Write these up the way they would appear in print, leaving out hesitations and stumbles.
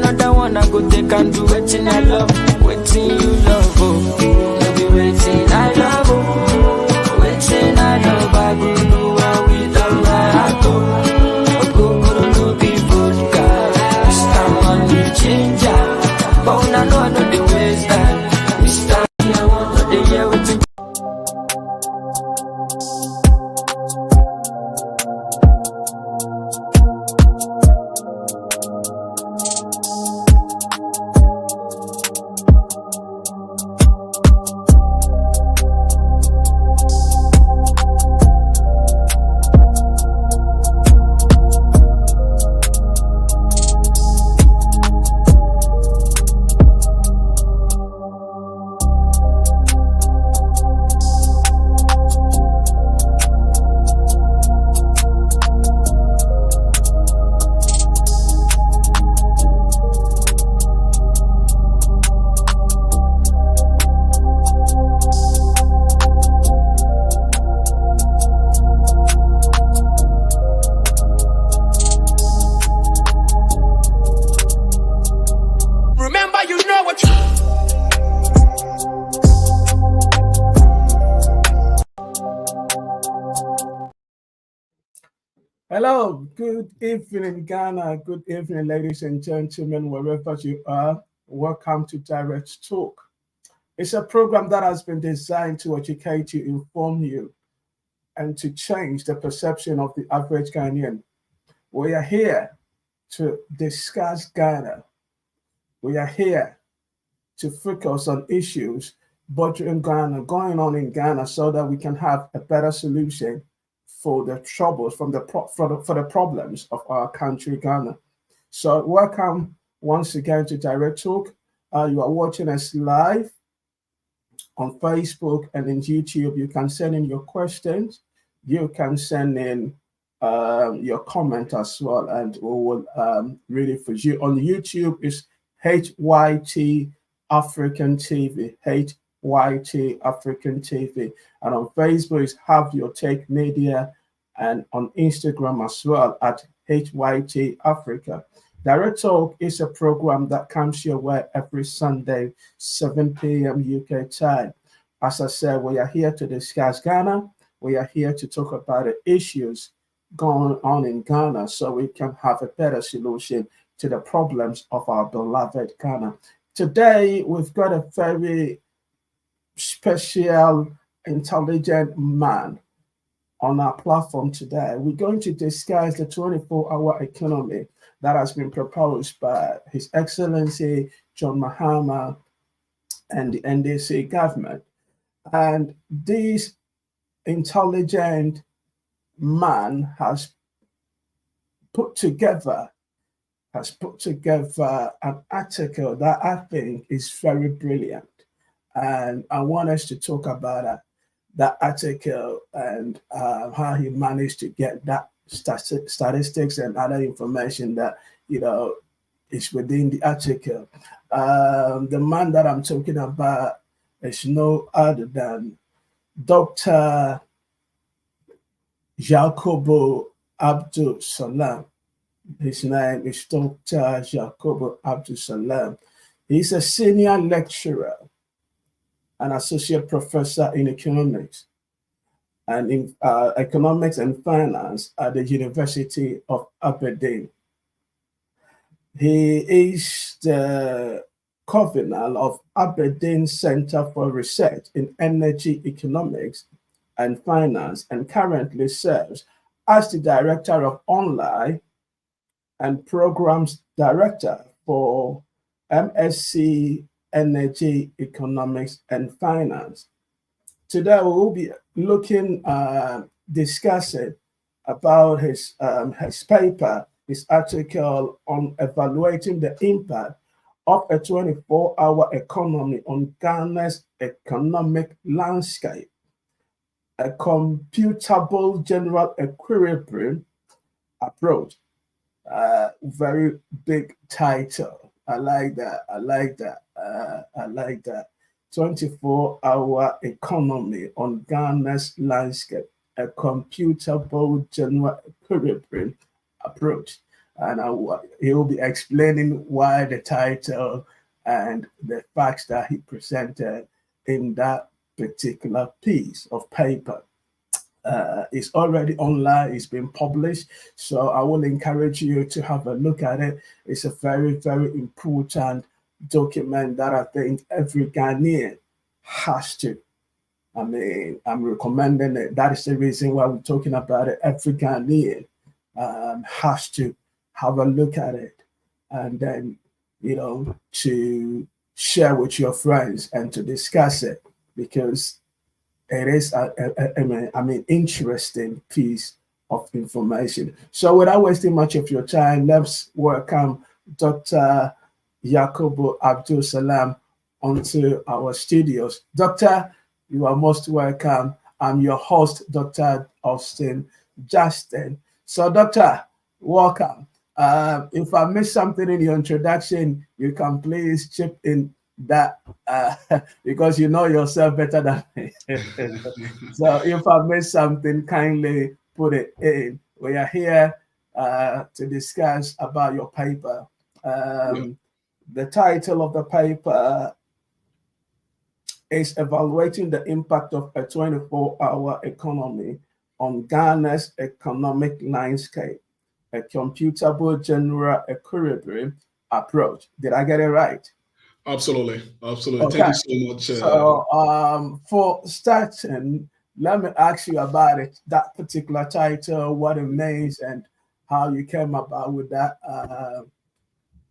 another one I go take and do waiting I love, waiting you love, oh. No be waiting I love, oh. Waiting I love, I go do what we done my heart, oh. Go no be vodka, Mr. Money Changer. But when I know the ways that Mr. I want to the year with you. Hello, good evening, Ghana. Good evening, ladies and gentlemen, wherever you are. Welcome to Direct Talk. It's a program that has been designed to educate you, inform you, and to change the perception of the average Ghanaian. We are here to discuss Ghana. We are here to focus on issues bothering Ghana, going on in Ghana, so that we can have a better solution for the troubles, for the problems of our country, Ghana. So welcome once again to Direct Talk. You are watching us live on Facebook and in YouTube. You can send in your questions. You can send in your comment as well, and we will read it for you. On YouTube, it's HYT African TV, HYT African TV, and on Facebook is Have Your Take Media, and on Instagram as well at HYT Africa. Direct Talk is a program that comes your way every Sunday, 7 p.m. UK time. As I said, we are here to discuss Ghana. We are here to talk about the issues going on in Ghana so we can have a better solution to the problems of our beloved Ghana. Today, we've got a very special, intelligent man on our platform today. We're going to discuss the 24-hour economy that has been proposed by His Excellency John Mahama and the NDC government. And this intelligent man has put together an article that I think is very brilliant. And I want us to talk about that article and how he managed to get that statistics and other information that, is within the article. The man that I'm talking about is no other than Dr. Jacobo Abdul Salam. His name is Dr. Jacobo Abdul Salam. He's a senior lecturer, an associate professor in economics and finance at the University of Aberdeen. He is the convener of Aberdeen Center for Research in Energy Economics and Finance, and currently serves as the Director of Online and Programs Director for MSc Energy Economics and Finance. Today we will be discussing about his paper, his article on evaluating the impact of a 24-hour economy on Ghana's economic landscape, a computable general equilibrium approach. Very big title. I like that. 24-hour economy on Ghana's landscape, a computable general equilibrium approach. and he will be explaining why the title and the facts that he presented in that particular piece of paper. It's already online, it's been published. So I will encourage you to have a look at it. It's a very, very important document that I think every Ghanaian has to. I mean, I'm recommending it. That is the reason why we're talking about it. Every Ghanaian has to have a look at it, and then, to share with your friends and to discuss it, because it is interesting piece of information. So without wasting much of your time, let's welcome Dr. Yakubu Abdul Salam onto our studios. Doctor, you are most welcome. I'm your host, Dr. Austin Justin. So, Doctor, welcome. If I missed something in your introduction, you can please chip in that because you know yourself better than me. So if I missed something, kindly put it in. We are here to discuss about your paper. The title of the paper is Evaluating the Impact of a 24-Hour Economy on Ghana's Economic Landscape, a Computable General Equilibrium Approach. Did I get it right? Absolutely. Okay. Thank you so much. So for starting, let me ask you about it, that particular title, what it means, and how you came about with that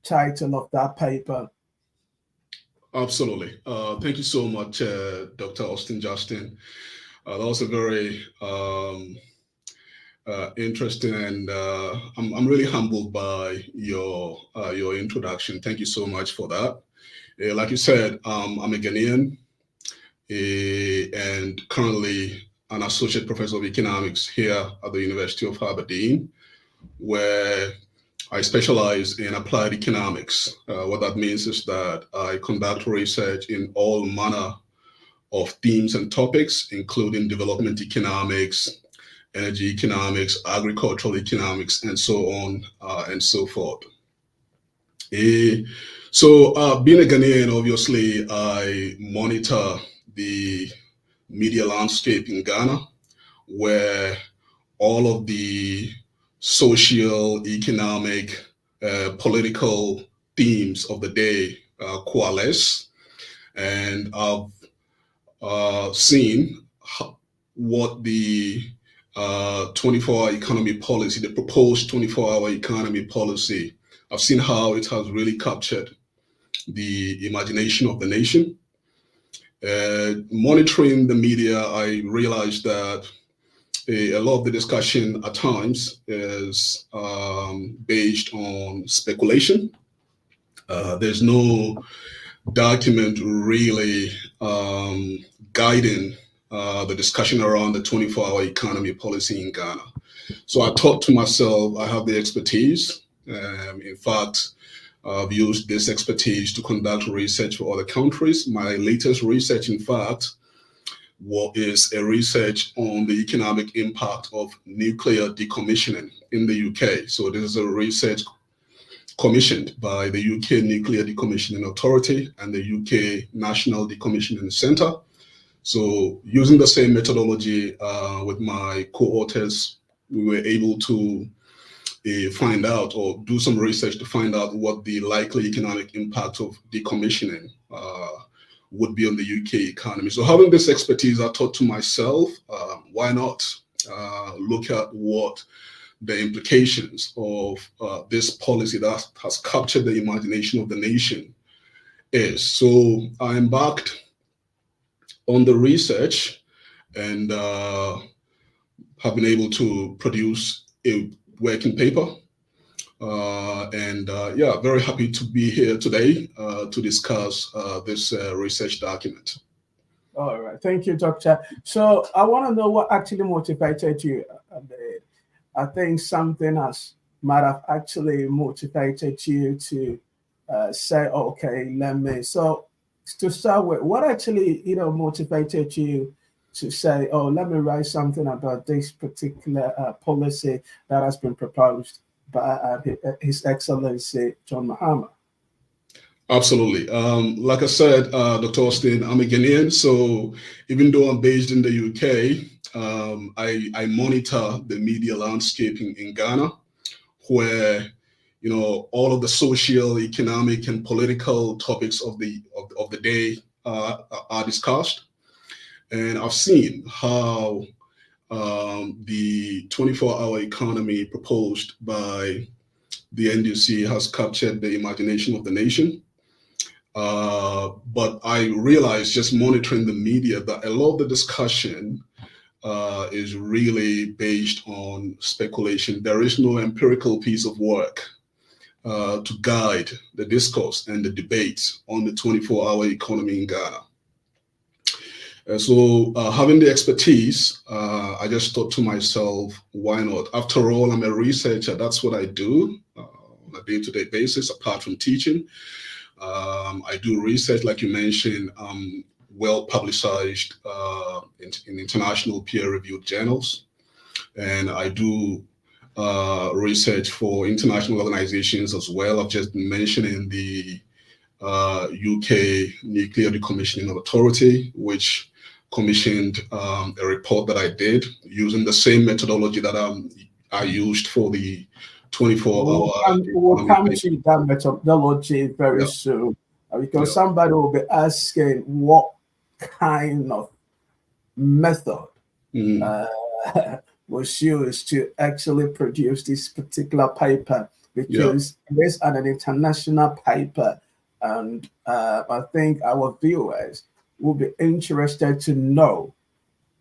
title of that paper. Absolutely. Thank you so much, Dr. Austin Justin. That was a very interesting, and I'm really humbled by your introduction. Thank you so much for that. Like you said, I'm a Ghanaian and currently an associate professor of economics here at the University of Aberdeen, where I specialize in applied economics. What that means is that I conduct research in all manner of themes and topics, including development economics, energy economics, agricultural economics, and so on and so forth. So being a Ghanaian, obviously, I monitor the media landscape in Ghana, where all of the social, economic, political themes of the day coalesce. And I've seen what the 24-hour economy policy, the proposed 24-hour economy policy, I've seen how it has really captured the imagination of the nation. Monitoring the media, I realized that a lot of the discussion at times is based on speculation. There's no document really guiding the discussion around the 24-hour economy policy in Ghana. So I thought to myself, I have the expertise. In fact, I've used this expertise to conduct research for other countries. My latest research, in fact, is a research on the economic impact of nuclear decommissioning in the UK. So this is a research commissioned by the UK Nuclear Decommissioning Authority and the UK National Decommissioning Centre. So using the same methodology with my co-authors, we were able to find out or do some research to find out what the likely economic impact of decommissioning would be on the UK economy. So having this expertise, I thought to myself, why not look at what the implications of this policy that has captured the imagination of the nation is. So I embarked on the research and have been able to produce a working paper. Yeah, very happy to be here today to discuss this research document. All right, thank you, Doctor. So I want to know what actually motivated you. I think something might have actually motivated you to say, okay, let me. So to start with, what actually motivated you to say, oh, let me write something about this particular policy that has been proposed? by His Excellency John Mahama? Absolutely. Like I said, Dr. Austin, I'm a Ghanaian, so even though I'm based in the UK, I monitor the media landscape in Ghana, where all of the social, economic, and political topics of the day are discussed, and I've seen how the 24-hour economy proposed by the NDC has captured the imagination of the nation. But I realized just monitoring the media that a lot of the discussion is really based on speculation. There is no empirical piece of work to guide the discourse and the debate on the 24-hour economy in Ghana. So having the expertise, I just thought to myself, why not? After all, I'm a researcher. That's what I do on a day-to-day basis, apart from teaching. I do research, like you mentioned, well publicized in international peer-reviewed journals. And I do research for international organizations as well. I've just been mentioning the UK Nuclear Decommissioning Authority, which commissioned a report that I did using the same methodology that I used for the 24-hour. We'll come to that methodology very soon, because somebody will be asking what kind of method was used to actually produce this particular paper, because it is an international paper, and I think our viewers will be interested to know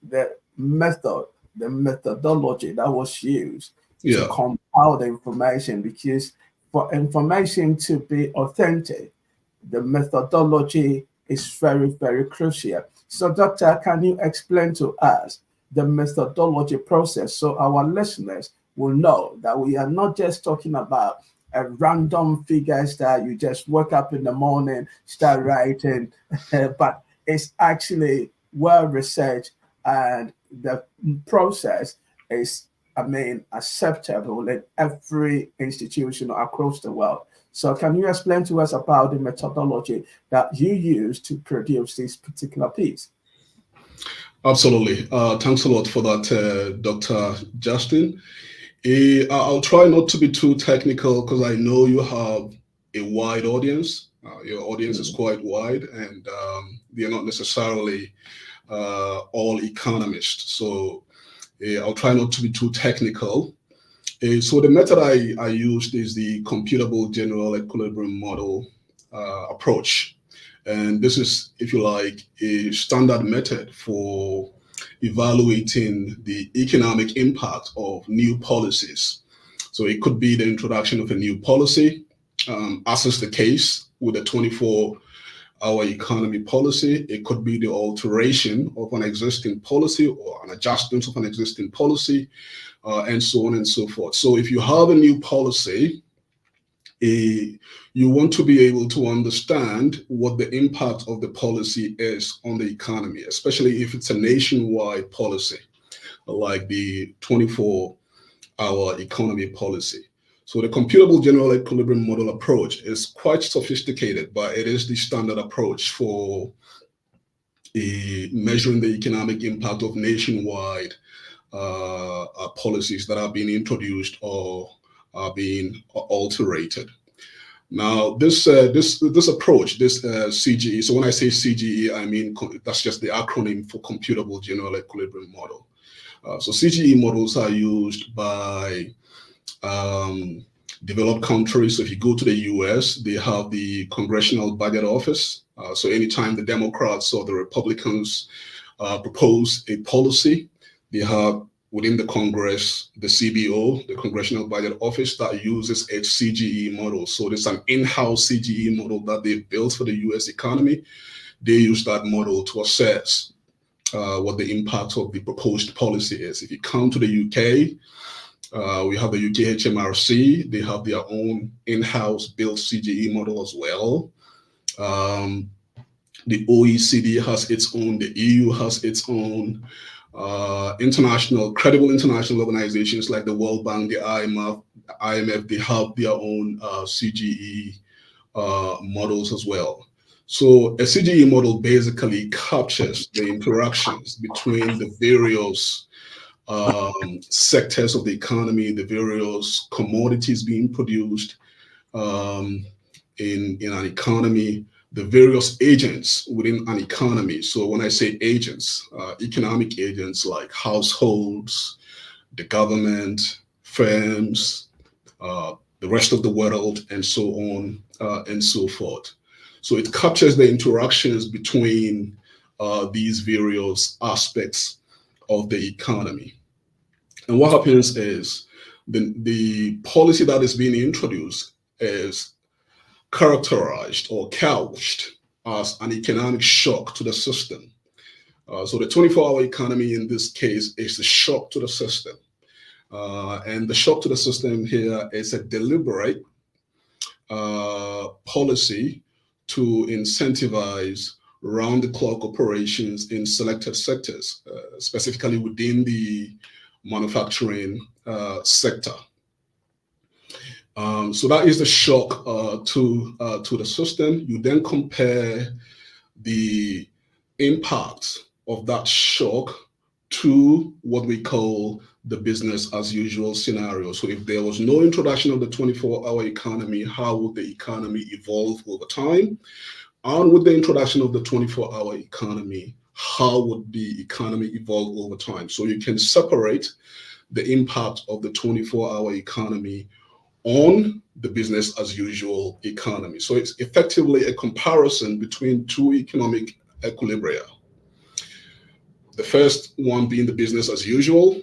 the methodology that was used to compile the information, because for information to be authentic, the methodology is very, very crucial. So, Doctor, can you explain to us the methodology process so our listeners will know that we are not just talking about a random figures that you just wake up in the morning, start writing, but it's actually well researched, and the process is, acceptable in every institution across the world. So can you explain to us about the methodology that you use to produce this particular piece? Absolutely. Thanks a lot for that, Dr. Justin. I'll try not to be too technical, because I know you have a wide audience. Your audience is quite wide, and they're not necessarily all economists. So I'll try not to be too technical. So the method I used is the computable general equilibrium model approach. And this is, if you like, a standard method for evaluating the economic impact of new policies. So it could be the introduction of a new policy, as is the case with the 24-hour economy policy. It could be the alteration of an existing policy or an adjustment of an existing policy, and so on and so forth. So if you have a new policy, you want to be able to understand what the impact of the policy is on the economy, especially if it's a nationwide policy, like the 24-hour economy policy. So the computable general equilibrium model approach is quite sophisticated, but it is the standard approach for measuring the economic impact of nationwide policies that are being introduced or are being alterated. Now, this approach, this CGE. So when I say CGE, I mean that's just the acronym for computable general equilibrium model. So CGE models are used by developed countries. So if you go to the US, they have the Congressional Budget Office. So anytime the Democrats or the Republicans propose a policy, they have within the Congress, the CBO, the Congressional Budget Office, that uses a CGE model. So there's an in-house CGE model that they've built for the US economy. They use that model to assess what the impact of the proposed policy is. If you come to the UK, we have the UK HMRC. They have their own in-house built CGE model as well. The OECD has its own, the EU has its own. credible international organizations like the World Bank, the IMF, they have their own CGE models as well. So a CGE model basically captures the interactions between the various sectors of the economy, the various commodities being produced in an economy, the various agents within an economy. So when I say agents, economic agents like households, the government, firms, the rest of the world, and so on and so forth. So it captures the interactions between these various aspects of the economy. And what happens is the policy that is being introduced is characterized or couched as an economic shock to the system. So the 24-hour economy in this case is a shock to the system. And the shock to the system here is a deliberate policy to incentivize round-the-clock operations in selected sectors, specifically within the manufacturing sector. So that is the shock to the system. You then compare the impact of that shock to what we call the business as usual scenario. So if there was no introduction of the 24-hour economy, how would the economy evolve over time? And with the introduction of the 24-hour economy, how would the economy evolve over time? So you can separate the impact of the 24-hour economy on the business as usual economy. So it's effectively a comparison between two economic equilibria. The first one being the business as usual,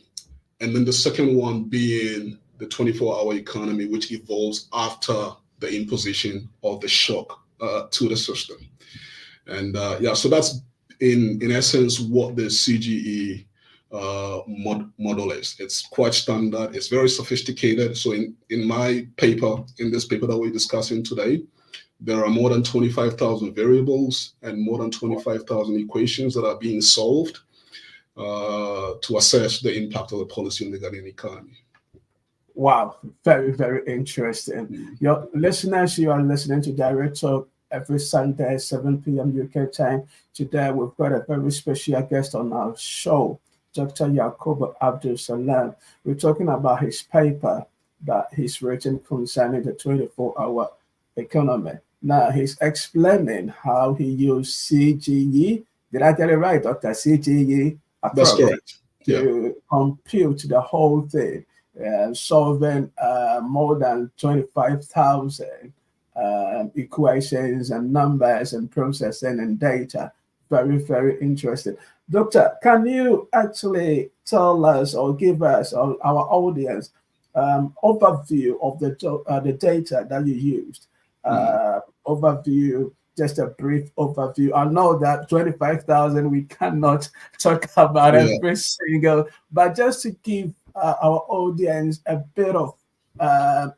and then the second one being the 24-hour economy, which evolves after the imposition of the shock to the system. And so that's in essence what the CGE model is. It's quite standard. It's very sophisticated. So in my paper, in this paper that we're discussing today, there are more than 25,000 variables and more than 25,000 equations that are being solved to assess the impact of the policy on the Ghanaian economy. Wow, very, very interesting. Your listeners, you are listening to Direct Talk every Sunday, 7 p.m. UK time. Today, we've got a very special guest on our show, Dr. Yakubu Abdul Salam. We're talking about his paper that he's written concerning the 24-hour economy. Now, he's explaining how he used CGE. Did I get it right, Dr. CGE? That's correct. To compute the whole thing, solving more than 25,000 equations and numbers and processing and data. Very, very interesting. Doctor, can you actually tell us or give us or our audience overview of the data that you used? Overview, just a brief overview. I know that 25,000, we cannot talk about every single, but just to give our audience a bit of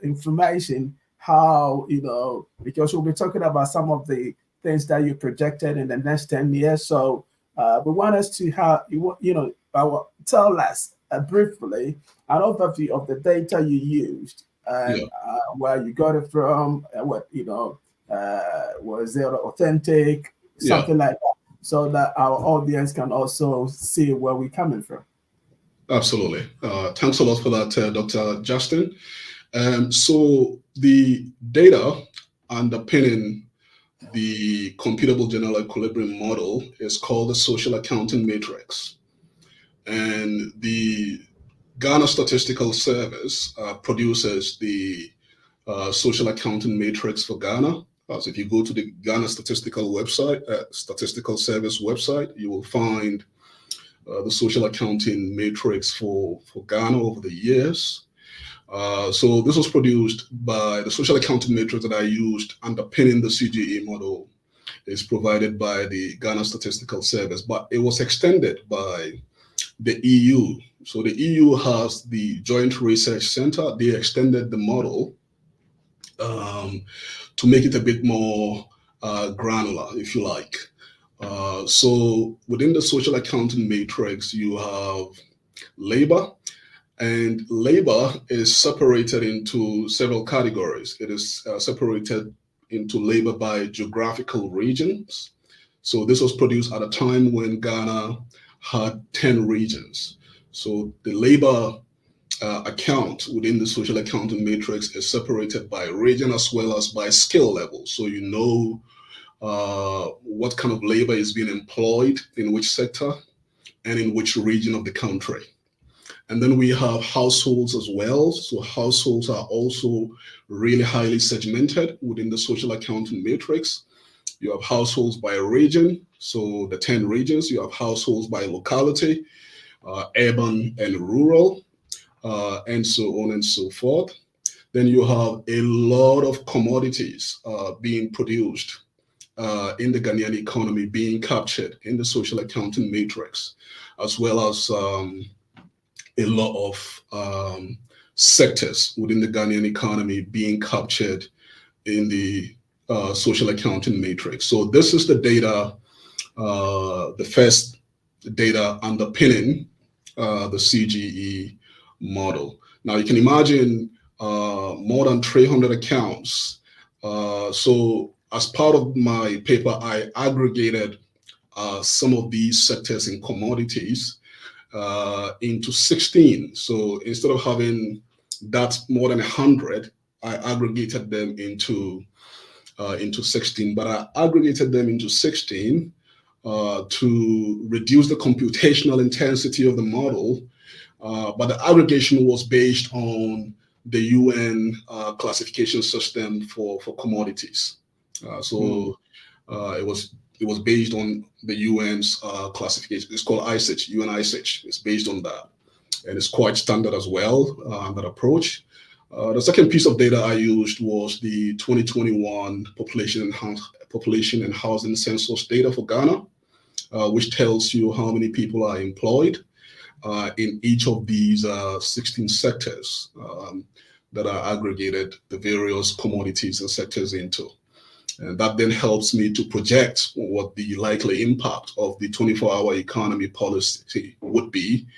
information, how, because we'll be talking about some of the things that you projected in the next 10 years. So we want us to have, tell us briefly an overview of the data you used and where you got it from, was it authentic, something like that, so that our audience can also see where we're coming from. Absolutely. Thanks a lot for that, Dr. Justin. So the data underpinning the computable general equilibrium model is called the social accounting matrix. And the Ghana Statistical Service produces the social accounting matrix for Ghana. So if you go to the Ghana Statistical website, Statistical Service website, you will find the social accounting matrix for Ghana over the years. So this was produced by the social accounting matrix that I used underpinning the CGE model is provided by the Ghana Statistical Service, but it was extended by the EU. So the EU has the Joint Research Center. They extended the model to make it a bit more granular, if you like. So within the social accounting matrix, you have labor, and labor is separated into several categories. It is separated into labor by geographical regions. So this was produced at a time when Ghana had 10 regions. So the labor account within the social accounting matrix is separated by region as well as by skill level. So you know what kind of labor is being employed in which sector and in which region of the country. And then we have households as well. So households are also really highly segmented within the social accounting matrix. You have households by region, so the 10 regions. You have households by locality, urban and rural, and so on and so forth. Then you have a lot of commodities being produced in the Ghanaian economy, being captured in the social accounting matrix, as well as a lot of sectors within the Ghanaian economy being captured in the social accounting matrix. So this is the data, the first data underpinning the CGE model. Now you can imagine more than 300 accounts. So as part of my paper, I aggregated some of these sectors in commodities into 16. So instead of having that more than 100, I aggregated them into 16. But I aggregated them into 16 to reduce the computational intensity of the model. But the aggregation was based on the UN classification system for commodities. It was based on the UN's classification. It's called ISICH, UN ISICH. It's based on that. And it's quite standard as well, that approach. The second piece of data I used was the 2021 population and housing census data for Ghana, which tells you how many people are employed in each of these 16 sectors that are aggregated the various commodities and sectors into. And that then helps me to project what the likely impact of the 24-hour economy policy would be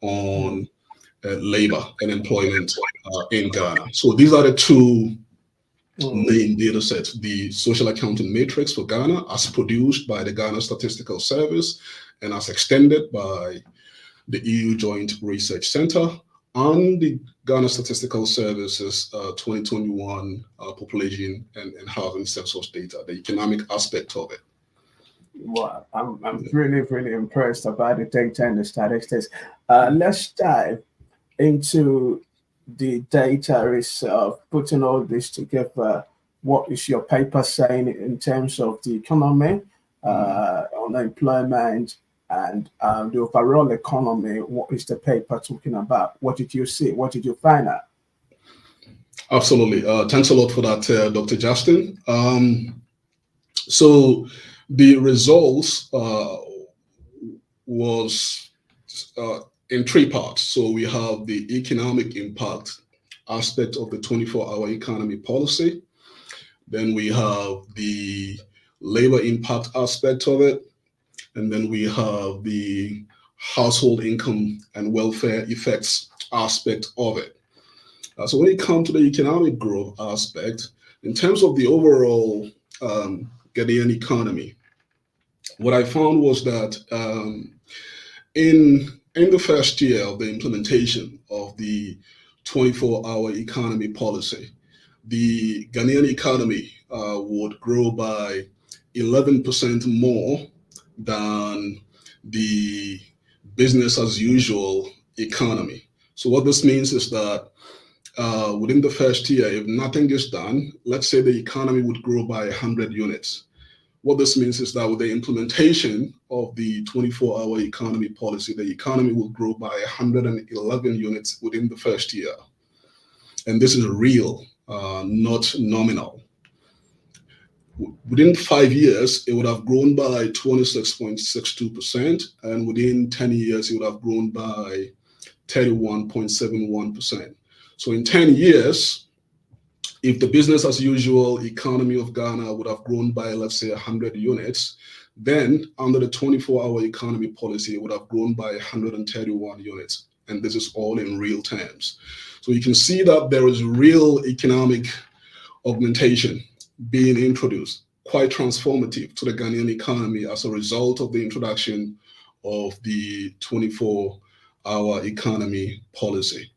on labor and employment in Ghana. So these are the two main data sets: the social accounting matrix for Ghana as produced by the Ghana Statistical Service and as extended by the EU Joint Research Center, and the Ghana Statistical Service's 2021 population and housing census data, the economic aspect of it. Well, I'm really, really impressed about the data and the statistics. Let's dive into the data itself, putting all this together. What is your paper saying in terms of the economy, unemployment, and the overall economy? What is the paper talking about? What did you see? What did you find out? Absolutely. Thanks a lot for that, Dr. Justin. So the results was in three parts. So we have the economic impact aspect of the 24-hour economy policy. Then we have the labor impact aspect of it. And then we have the household income and welfare effects aspect of it. So when it comes to the economic growth aspect, in terms of the overall Ghanaian economy, what I found was that in the first year of the implementation of the 24-hour economy policy, the Ghanaian economy would grow by 11% more than the business as usual economy. So what this means is that within the first year, if nothing is done, let's say the economy would grow by 100 units. What this means is that with the implementation of the 24-hour economy policy, the economy will grow by 111 units within the first year. And this is real, not nominal. Within 5 years, it would have grown by 26.62%, and within 10 years, it would have grown by 31.71%. So in 10 years, if the business as usual economy of Ghana would have grown by, let's say, 100 units, then under the 24-hour economy policy, it would have grown by 131 units. And this is all in real terms. So you can see that there is real economic augmentation being introduced, quite transformative to the Ghanaian economy as a result of the introduction of the 24-hour economy policy.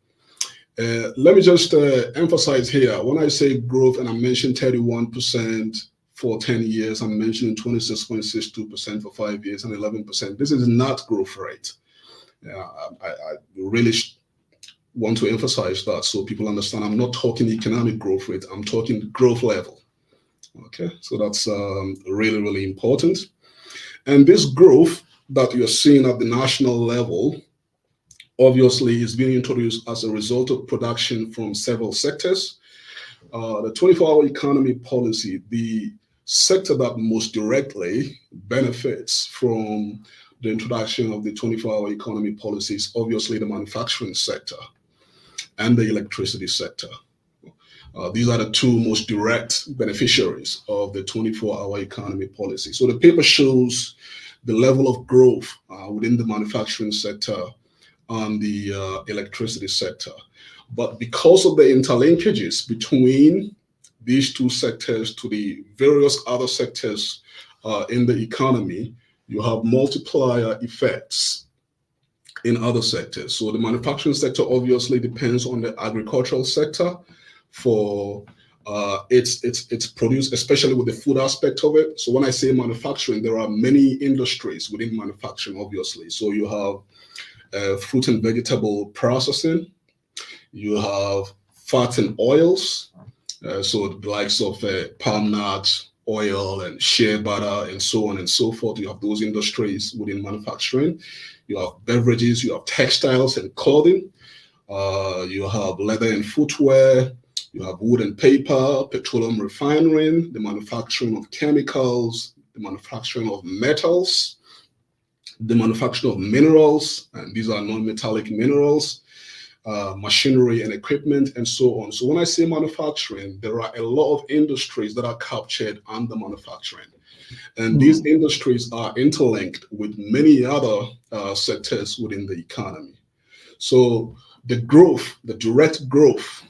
Let me just emphasize here, when I say growth, and I mentioned 31% for 10 years, I'm mentioning 26.62% for 5 years and 11%. This is not growth rate. I really want to emphasize that so people understand I'm not talking economic growth rate, I'm talking growth level. Okay, so that's really, really important. And this growth that you're seeing at the national level obviously is being introduced as a result of production from several sectors. The 24-hour economy policy, the sector that most directly benefits from the introduction of the 24-hour economy policy is obviously the manufacturing sector and the electricity sector. These are the two most direct beneficiaries of the 24-hour economy policy. So the paper shows the level of growth within the manufacturing sector and the electricity sector. But because of the interlinkages between these two sectors to the various other sectors in the economy, you have multiplier effects in other sectors. So the manufacturing sector obviously depends on the agricultural sector for its produce, especially with the food aspect of it. So when I say manufacturing, there are many industries within manufacturing, obviously. So you have fruit and vegetable processing, you have fat and oils, so the likes of palm nuts, oil and shea butter and so on and so forth. You have those industries within manufacturing. You have beverages, you have textiles and clothing, you have leather and footwear, you have wood and paper, petroleum refining, the manufacturing of chemicals, the manufacturing of metals, the manufacturing of minerals, and these are non-metallic minerals, machinery and equipment, and so on. So when I say manufacturing, there are a lot of industries that are captured under manufacturing. And these industries are interlinked with many other sectors within the economy. So the growth, the direct growth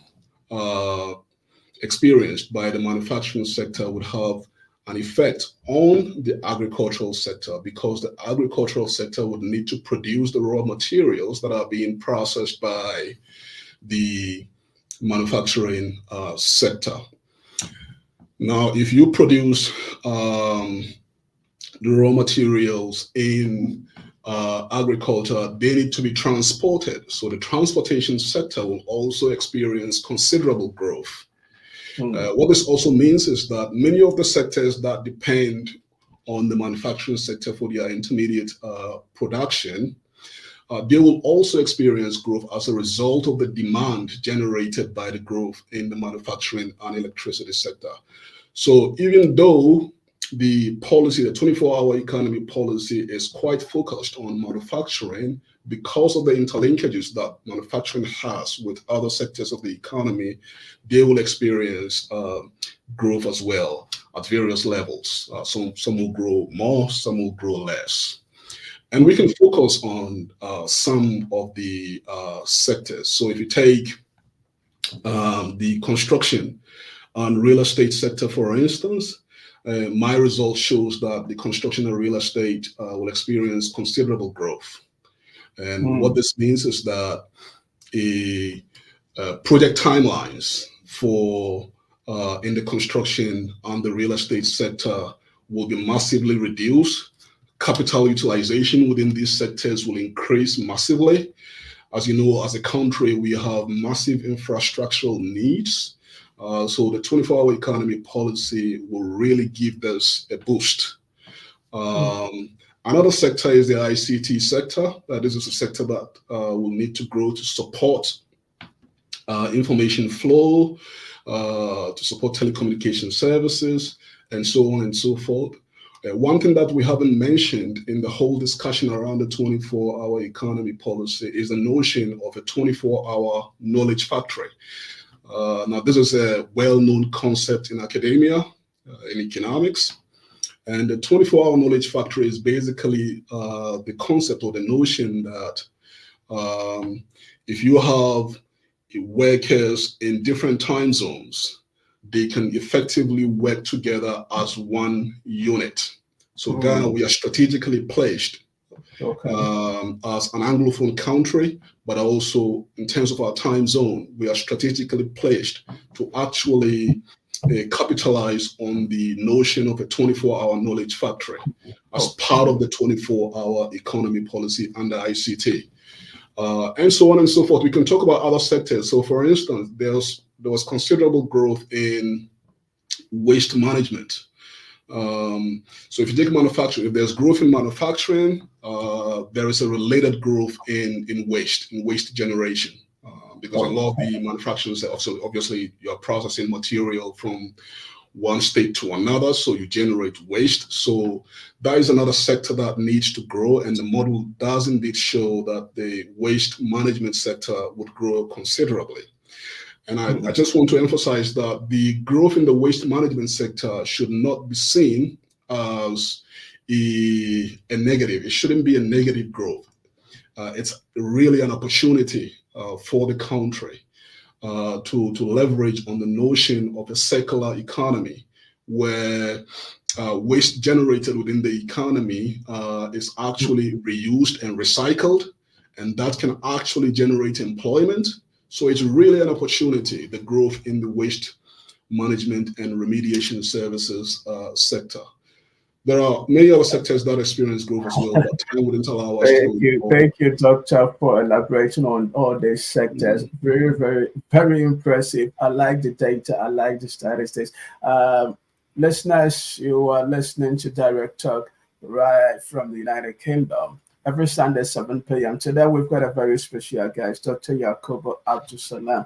experienced by the manufacturing sector would have an effect on the agricultural sector, because the agricultural sector would need to produce the raw materials that are being processed by the manufacturing sector. Now, if you produce the raw materials in agriculture, they need to be transported. So the transportation sector will also experience considerable growth. What this also means is that many of the sectors that depend on the manufacturing sector for their intermediate production, they will also experience growth as a result of the demand generated by the growth in the manufacturing and electricity sector. So even though the policy, the 24-hour economy policy, is quite focused on manufacturing, because of the interlinkages that manufacturing has with other sectors of the economy, they will experience growth as well at various levels. Some will grow more, some will grow less. And we can focus on some of the sectors. So if you take the construction and real estate sector, for instance, my result shows that the construction and real estate will experience considerable growth. And what this means is that project timelines for in the construction and the real estate sector will be massively reduced. Capital utilization within these sectors will increase massively. As you know, as a country, we have massive infrastructural needs. So the 24-hour economy policy will really give this a boost. Another sector is the ICT sector. This is a sector that will need to grow to support information flow, to support telecommunication services, and so on and so forth. One thing that we haven't mentioned in the whole discussion around the 24-hour economy policy is the notion of a 24-hour knowledge factory. Now, this is a well-known concept in academia, in economics. And the 24-hour knowledge factory is basically the concept or the notion that if you have workers in different time zones, they can effectively work together as one unit. So Ghana, we are strategically placed as an Anglophone country, but also in terms of our time zone, we are strategically placed to actually capitalize on the notion of a 24-hour knowledge factory as part of the 24-hour economy policy under ICT. And so on and so forth. We can talk about other sectors. So for instance, there was considerable growth in waste management. So if you take manufacturing, if there's growth in manufacturing, there is a related growth in waste generation. Because a lot of the manufacturers are also, obviously, you're processing material from one state to another, so you generate waste. So that is another sector that needs to grow, and the model does indeed show that the waste management sector would grow considerably. And I just want to emphasize that the growth in the waste management sector should not be seen as a negative. It shouldn't be a negative growth. It's really an opportunity for the country to leverage on the notion of a circular economy where waste generated within the economy is actually reused and recycled, and that can actually generate employment. So it's really an opportunity, the growth in the waste management and remediation services sector. There are many other sectors that experience growth as well, but time wouldn't allow us to. Thank you, Doctor, for elaborating on all these sectors. Very, very, very impressive. I like the data. I like the statistics. Listeners, you are listening to Direct Talk right from the United Kingdom. Every Sunday, 7 p.m. Today, we've got a very special guest, Dr. Yakubu Abdul Salam,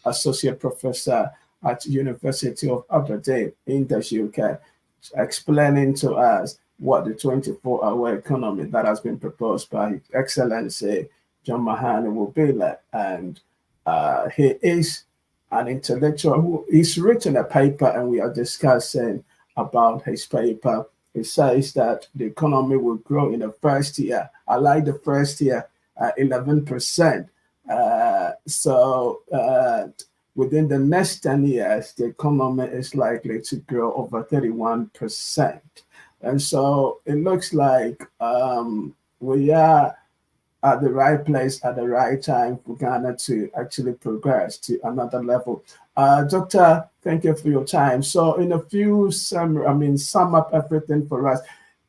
Associate Professor at University of Aberdeen in the UK, explaining to us what the 24-hour economy that has been proposed by His Excellency John Mahoney will be like. And he is an intellectual who has written a paper, and we are discussing about his paper. He says that the economy will grow in the first year. I like the first year, 11%. Within the next 10 years, the economy is likely to grow over 31%. And so it looks like we are at the right place at the right time for Ghana to actually progress to another level. Doctor, thank you for your time. So in a few, sum up everything for us.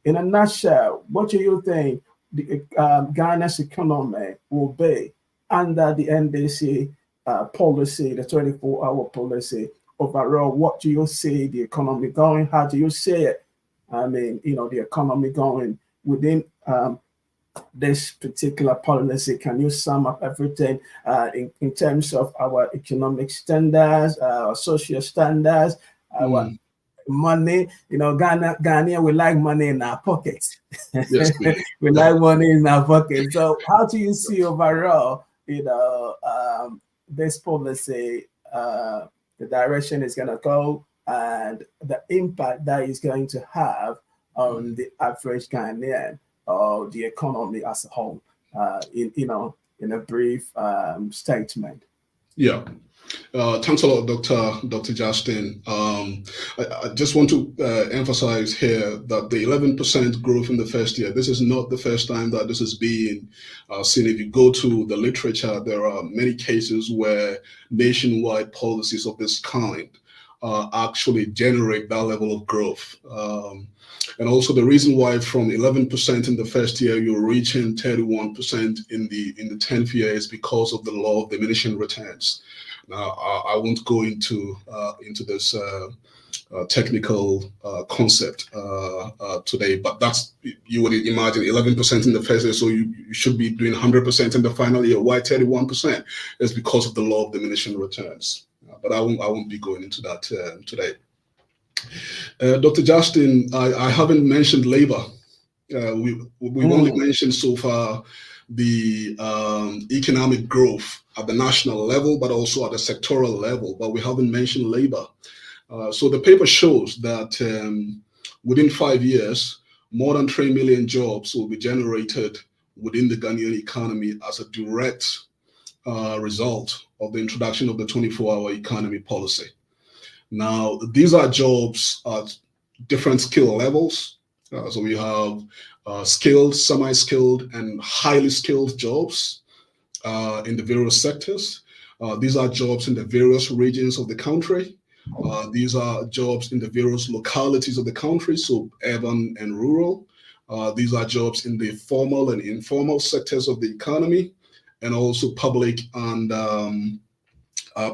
In a nutshell, what do you think the Ghana's economy will be under the NDC policy, the 24-hour policy overall? What do you see the economy going? How do you see it? The economy going within this particular policy. Can you sum up everything in terms of our economic standards, our social standards, our money? Ghana, we like money in our pockets. Yes, we like money in our pockets. So how do you see overall, this policy, the direction it's going to go, and the impact that is going to have on the average Ghanaian or the economy as a whole, in a brief statement? Yeah. Thanks a lot, Dr. Justin. I just want to emphasize here that the 11% growth in the first year, this is not the first time that this is being seen. If you go to the literature, there are many cases where nationwide policies of this kind actually generate that level of growth. And also the reason why from 11% in the first year, you're reaching 31% in the 10th year is because of the law of diminishing returns. Now, I won't go into this technical concept today, but that's, you would imagine 11% in the first year, so you should be doing 100% in the final year. Why 31%? It's because of the law of diminishing returns. But I won't be going into that today. Dr. Justin, I haven't mentioned labor. We've only mentioned so far the economic growth at the national level, but also at the sectoral level, but we haven't mentioned labor. So the paper shows that within 5 years, more than 3 million jobs will be generated within the Ghanaian economy as a direct result of the introduction of the 24-hour economy policy. Now, these are jobs at different skill levels. So we have skilled, semi-skilled, and highly skilled jobs in the various sectors. These are jobs in the various regions of the country. These are jobs in the various localities of the country, so urban and rural. These are jobs in the formal and informal sectors of the economy, and also public and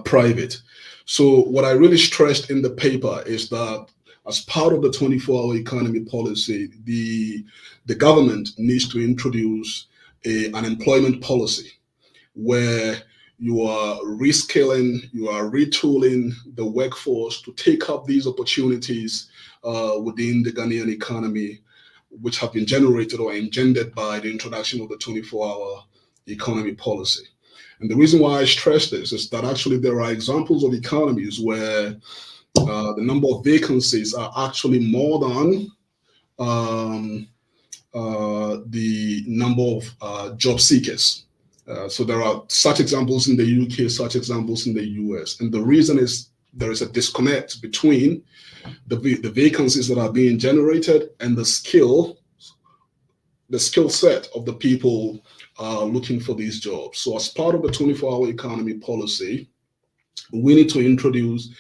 private. So what I really stressed in the paper is that as part of the 24-hour economy policy, the government needs to introduce an employment policy where you are reskilling, you are retooling the workforce to take up these opportunities within the Ghanaian economy, which have been generated or engendered by the introduction of the 24-hour economy policy. And the reason why I stress this is that actually there are examples of economies where the number of vacancies are actually more than the number of job seekers. So there are such examples in the UK, such examples in the US. And the reason is there is a disconnect between the vacancies that are being generated and the skill set of the people looking for these jobs. So as part of the 24-hour economy policy, we need to introduce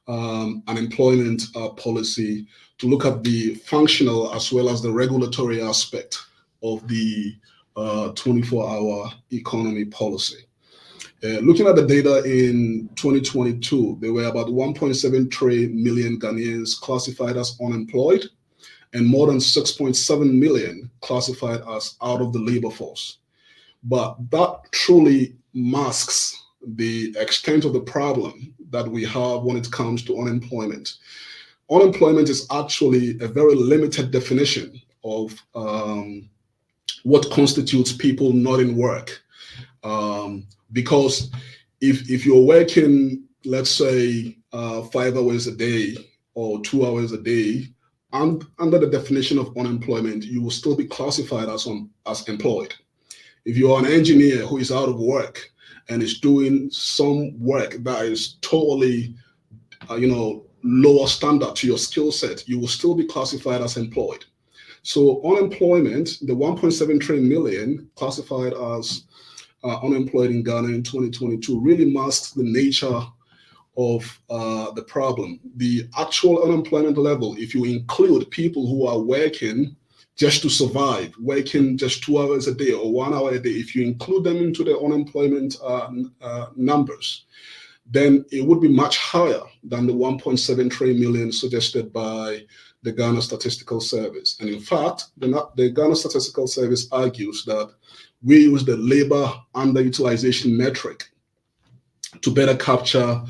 an employment policy to look at the functional as well as the regulatory aspect of the 24-hour economy policy. Looking at the data in 2022, there were about 1.73 million Ghanaians classified as unemployed and more than 6.7 million classified as out of the labor force. But that truly masks the extent of the problem that we have when it comes to unemployment. Unemployment is actually a very limited definition of what constitutes people not in work. Because if you're working, let's say, 5 hours a day or 2 hours a day, and under the definition of unemployment, you will still be classified as employed. If you're an engineer who is out of work and is doing some work that is totally, lower standard to your skill set, you will still be classified as employed. So unemployment, the 1.73 million classified as unemployed in Ghana in 2022 really masks the nature of the problem. The actual unemployment level, if you include people who are working just to survive, working just 2 hours a day or 1 hour a day, if you include them into the unemployment numbers, then it would be much higher than the 1.73 million suggested by the Ghana Statistical Service. And in fact, the Ghana Statistical Service argues that we use the labor underutilization metric to better capture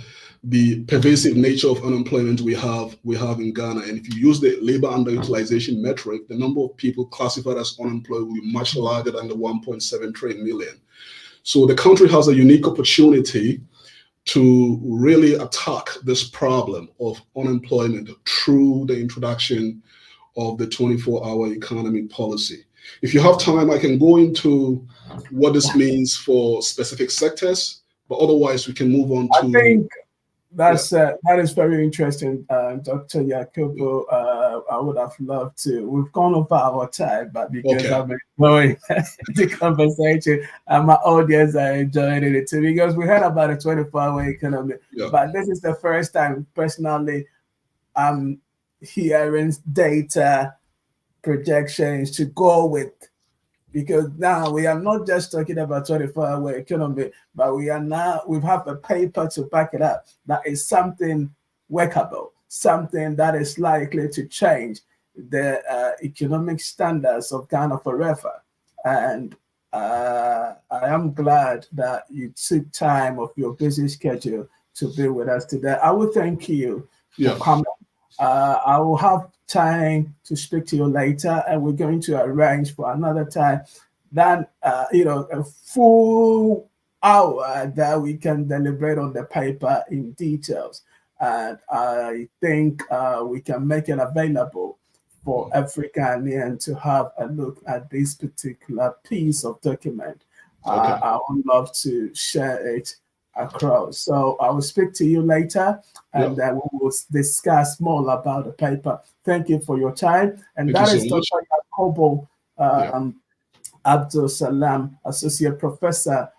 the pervasive nature of unemployment we have in Ghana. And if you use the labor underutilization metric, the number of people classified as unemployed will be much larger than the 1.73 million. So the country has a unique opportunity to really attack this problem of unemployment through the introduction of the 24-hour economy policy. If you have time, I can go into what this means for specific sectors, but otherwise we can move on to... I think that is very interesting, Dr. Yakubu. I would have loved to. We've gone over our time, but because I'm enjoying the conversation and my audience are enjoying it too, because we heard about a 24-hour economy, but this is the first time personally I'm hearing data projections to go with. Because now we are not just talking about 24-hour economy, but we have a paper to back it up. That is something workable, something that is likely to change the economic standards of Ghana forever. And I am glad that you took time of your busy schedule to be with us today. I will thank you for coming. I will have time to speak to you later, and we're going to arrange for another time then a full hour that we can deliberate on the paper in details. And I think we can make it available for every Ghanaian to have a look at this particular piece of document. I would love to share it across. So I will speak to you later, and then we will discuss more about the paper. Thank you for your time. And that is Dr. Yakobo Abdul Salam, Associate Professor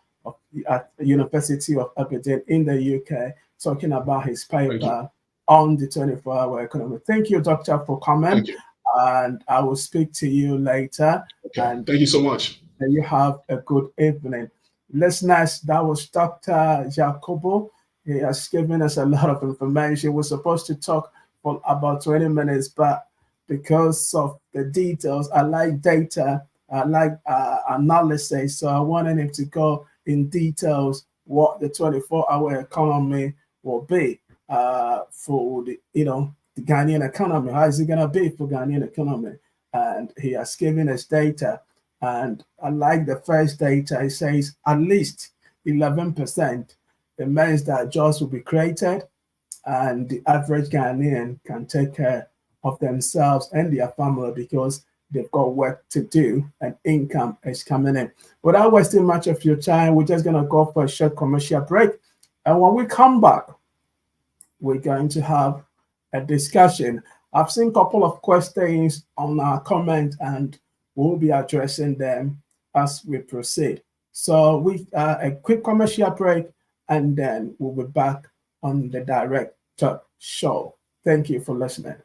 at the University of Aberdeen in the UK, talking about his paper on the 24-hour economy. Thank you, Doctor, for coming. And I will speak to you later. And thank you so much. And you have a good evening. Listeners, that was Dr. Yakobo. He has given us a lot of information. We're supposed to talk for about 20 minutes, but because of the details, I like data, I like analysis, so I wanted him to go in details what the 24-hour economy will be for the Ghanaian economy. How is it going to be for Ghanaian economy? And he has given us data. And I like the first data. It says at least 11%. It means that jobs will be created and the average Ghanaian can take care of themselves and their family because they've got work to do and income is coming in. Without wasting much of your time, we're just going to go for a short commercial break. And when we come back, we're going to have a discussion. I've seen a couple of questions on our comment, and we'll be addressing them as we proceed. So we a quick commercial break, and then we'll be back on the Direct Talk show. Thank you for listening.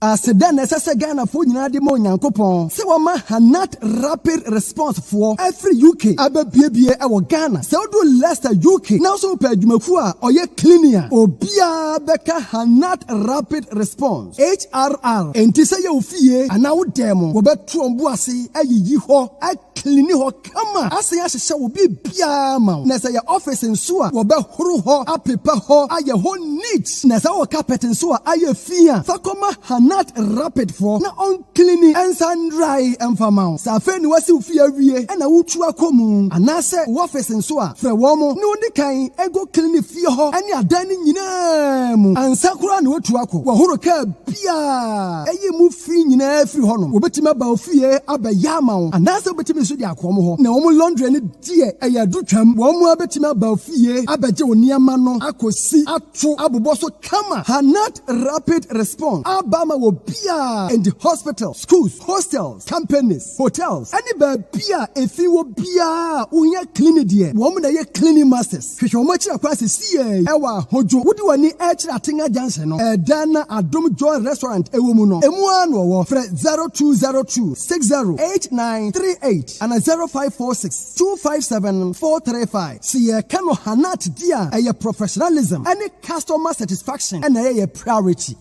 Sedan SSA Ghana for United Monyankopon. Se wama Hanat rapid response for every UK. Aba BBA our Ghana. Se do Leicester UK. Now so pe dwumafua oye clinia. Obia beka Hanat rapid response. HRR. Enti se ye ofie ana wo demo. Wo betu ombu ase ayiyi ho clini ho kama. Ase ya hye obi bia ma. Na se ye office nso a wo be horo ho apepa ho aye ho neat. Na se wo carpet nso a aye fia. Fakoma not rapid for na on cleaning and sun dry and famount. Safe ni wasi ufia wie and a uchu akomu. Anase office and so a fre womo no de kan ego clean fie ho ani adani nyina mu. Ansakura ni otu ako. Wa horo ka bia. Eye mu fi nyina fi ho no. Obetima ba ofie abaya ma wo. Anase obetima so de akomo ho. Na womo laundry ni die eye adutwam. Womo abetima ba ofie abaje oniama no akosi ato aboboso kama. Hanat rapid response. Abama Bia in the hospital, schools, hostels, companies, hotels. Any bia if you bia unya clinic woman ye cleaning masters. Fisho much across the CA ewa hojo would you any atinga Johnson Dana Adum Joy restaurant ewumuno emuan wo fre 0202 608938 and 0546 257 435. See kano hanat dia a professionalism any customer satisfaction and a priority.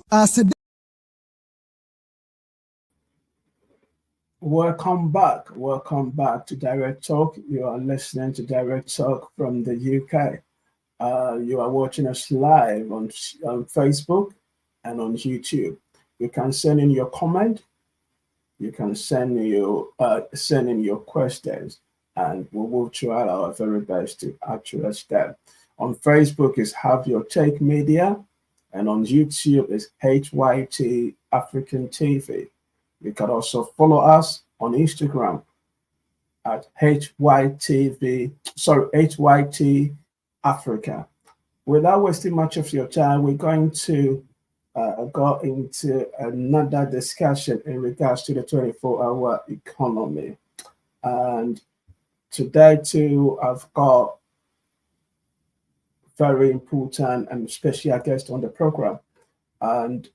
Welcome back to Direct Talk. You are listening to Direct Talk from the UK. You are watching us live on Facebook and on YouTube. You can send in your comment. You can send in your questions, and we will try our very best to address them. On Facebook is Have Your Take Media, and on YouTube is HYT African TV. You can also follow us on Instagram at HYT Africa. Without wasting much of your time, we're going to go into another discussion in regards to the 24-hour economy. And today too, I've got very important and special guest on the program. And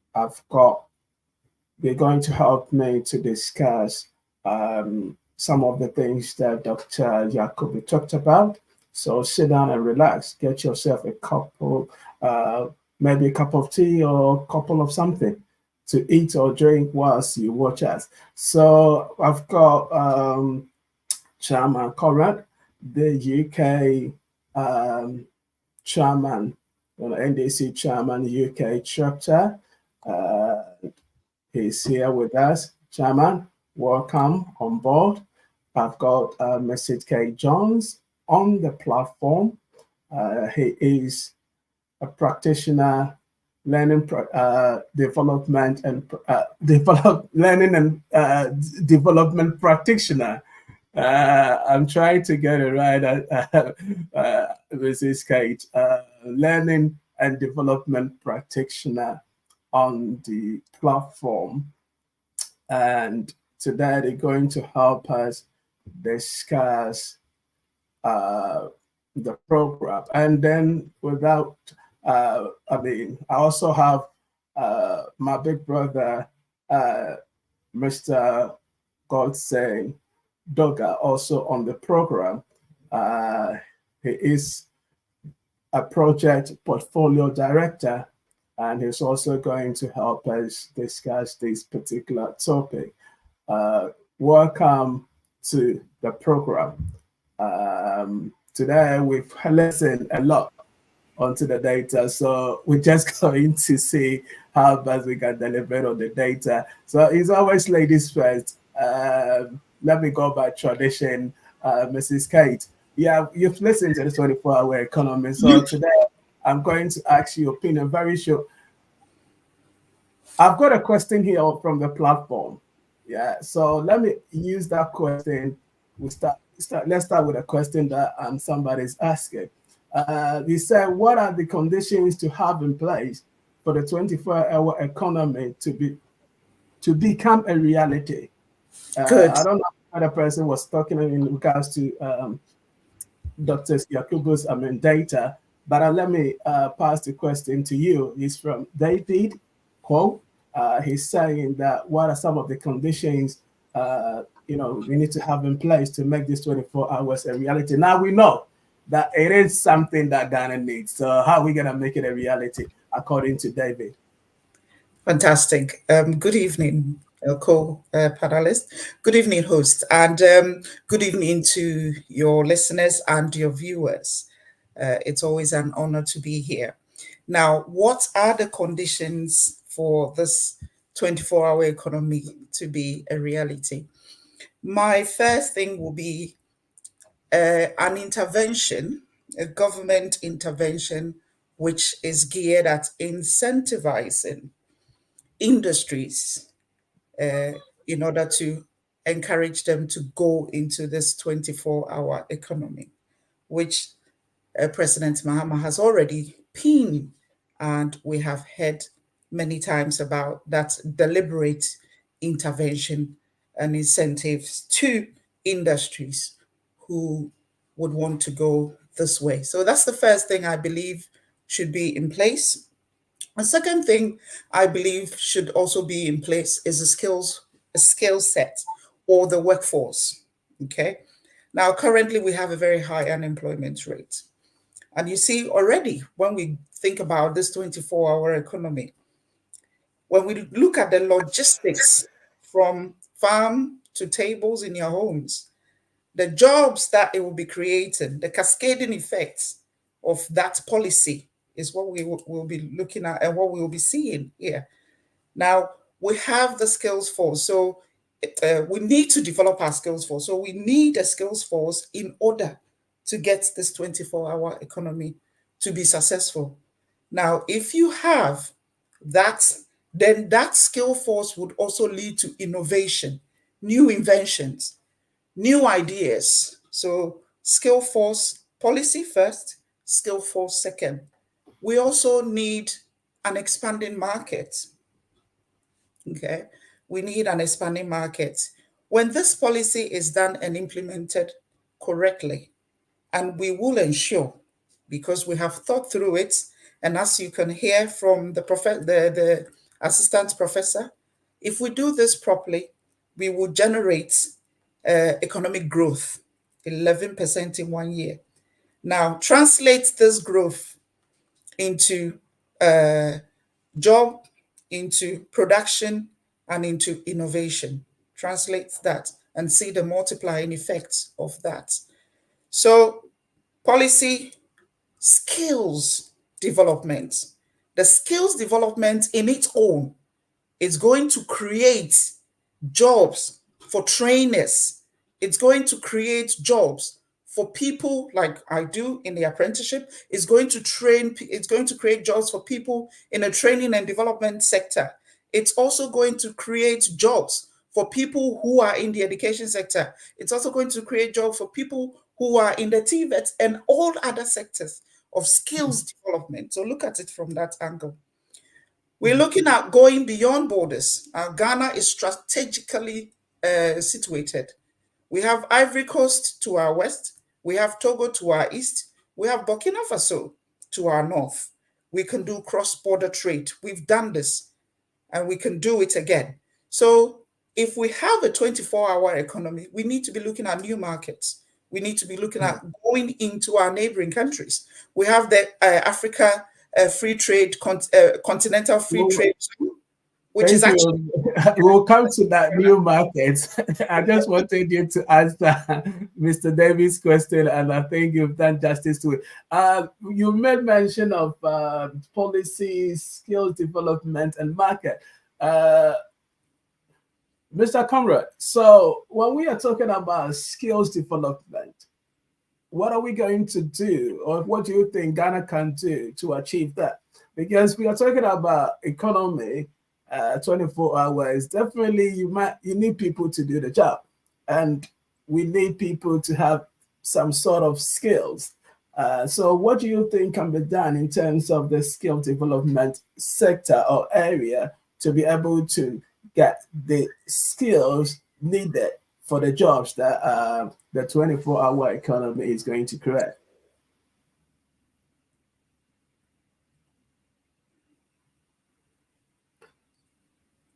they're going to help me to discuss some of the things that Dr. Yakobo talked about. So sit down and relax. Get yourself maybe a cup of tea or a couple of something to eat or drink whilst you watch us. So I've got Chairman Conrad, the UK chairman, NDC chairman, UK chapter. He's here with us. Chairman, welcome on board. I've got Mr. K. Jones on the platform. He is a practitioner learning development and learning and development practitioner. I'm trying to get it right, Mrs. Kate. Learning and development practitioner on the platform. And today they're going to help us discuss the program. And then I also have my big brother, Mr. Godson, Dogah, also on the program. He is a project portfolio director, and he's also going to help us discuss this particular topic. Welcome to the program. Today we've listened a lot onto the data, so we're just going to see how best we can deliver on the data. So it's always ladies first. Let me go by tradition, Mrs. Kate. Yeah, you've listened to the 24-hour economy. So today I'm going to ask your opinion very short. I've got a question here from the platform. Yeah, so let me use that question. Let's start with a question that somebody's asking. He said, what are the conditions to have in place for the 24-hour economy to become a reality? Good. I don't know if the person was talking in regards to Dr. Yakubu's data, but let me pass the question to you. It's from David Quo. He's saying that what are some of the conditions we need to have in place to make this 24 hours a reality? Now we know that it is something that Ghana needs. So how are we going to make it a reality, according to David? Fantastic. Good evening, co-panelist. Good evening, host, and good evening to your listeners and your viewers. It's always an honor to be here. Now, what are the conditions for this 24-hour economy to be a reality? My first thing will be an intervention, a government intervention, which is geared at incentivizing industries in order to encourage them to go into this 24-hour economy, which President Mahama has already pinned, and we have heard many times about that deliberate intervention and incentives to industries who would want to go this way. So that's the first thing I believe should be in place. The second thing I believe should also be in place is a skill set or the workforce. Okay. Now, currently we have a very high unemployment rate. And you see already when we think about this 24-hour economy, when we look at the logistics from farm to tables in your homes, the jobs that it will be creating, the cascading effects of that policy is what we will be looking at and what we will be seeing here. Now, we have the skills force. So we need to develop our skills force. So we need a skills force in order to get this 24-hour economy to be successful. Now, if you have that, then that skill force would also lead to innovation, new inventions, new ideas. So skill force policy first, skill force second. We also need an expanding market. Okay, we need an expanding market. When this policy is done and implemented correctly, and we will ensure, because we have thought through it, and as you can hear from the assistant professor, if we do this properly, we will generate economic growth, 11% in 1 year. Now, translate this growth into job, into production, and into innovation. Translate that and see the multiplying effects of that. So, policy, skills development. The skills development in its own is going to create jobs for trainers. It's going to create jobs for people like I do in the apprenticeship. It's going to train, it's going to create jobs for people in a training and development sector. It's also going to create jobs for people who are in the education sector. It's also going to create jobs for people who are in the TVET and all other sectors of skills development. So look at it from that angle. We're looking at going beyond borders. Ghana is strategically situated. We have Ivory Coast to our west. We have Togo to our east. We have Burkina Faso to our north. We can do cross-border trade. We've done this and we can do it again. So if we have a 24-hour economy, we need to be looking at new markets. We need to be looking at going into our neighboring countries. We have the Africa free trade, continental free trade zone, which is actually... We'll come to that new market. I just wanted you to answer Mr. Davis' question, and I think you've done justice to it. You made mention of policies, skills development, and market. Mr. Conrad, so when we are talking about skills development, what are we going to do, or what do you think Ghana can do to achieve that? Because we are talking about economy, 24 hours. Definitely, you need people to do the job, and we need people to have some sort of skills. So, what do you think can be done in terms of the skill development sector or area to be able to get the skills needed for the jobs that the 24-hour economy is going to create?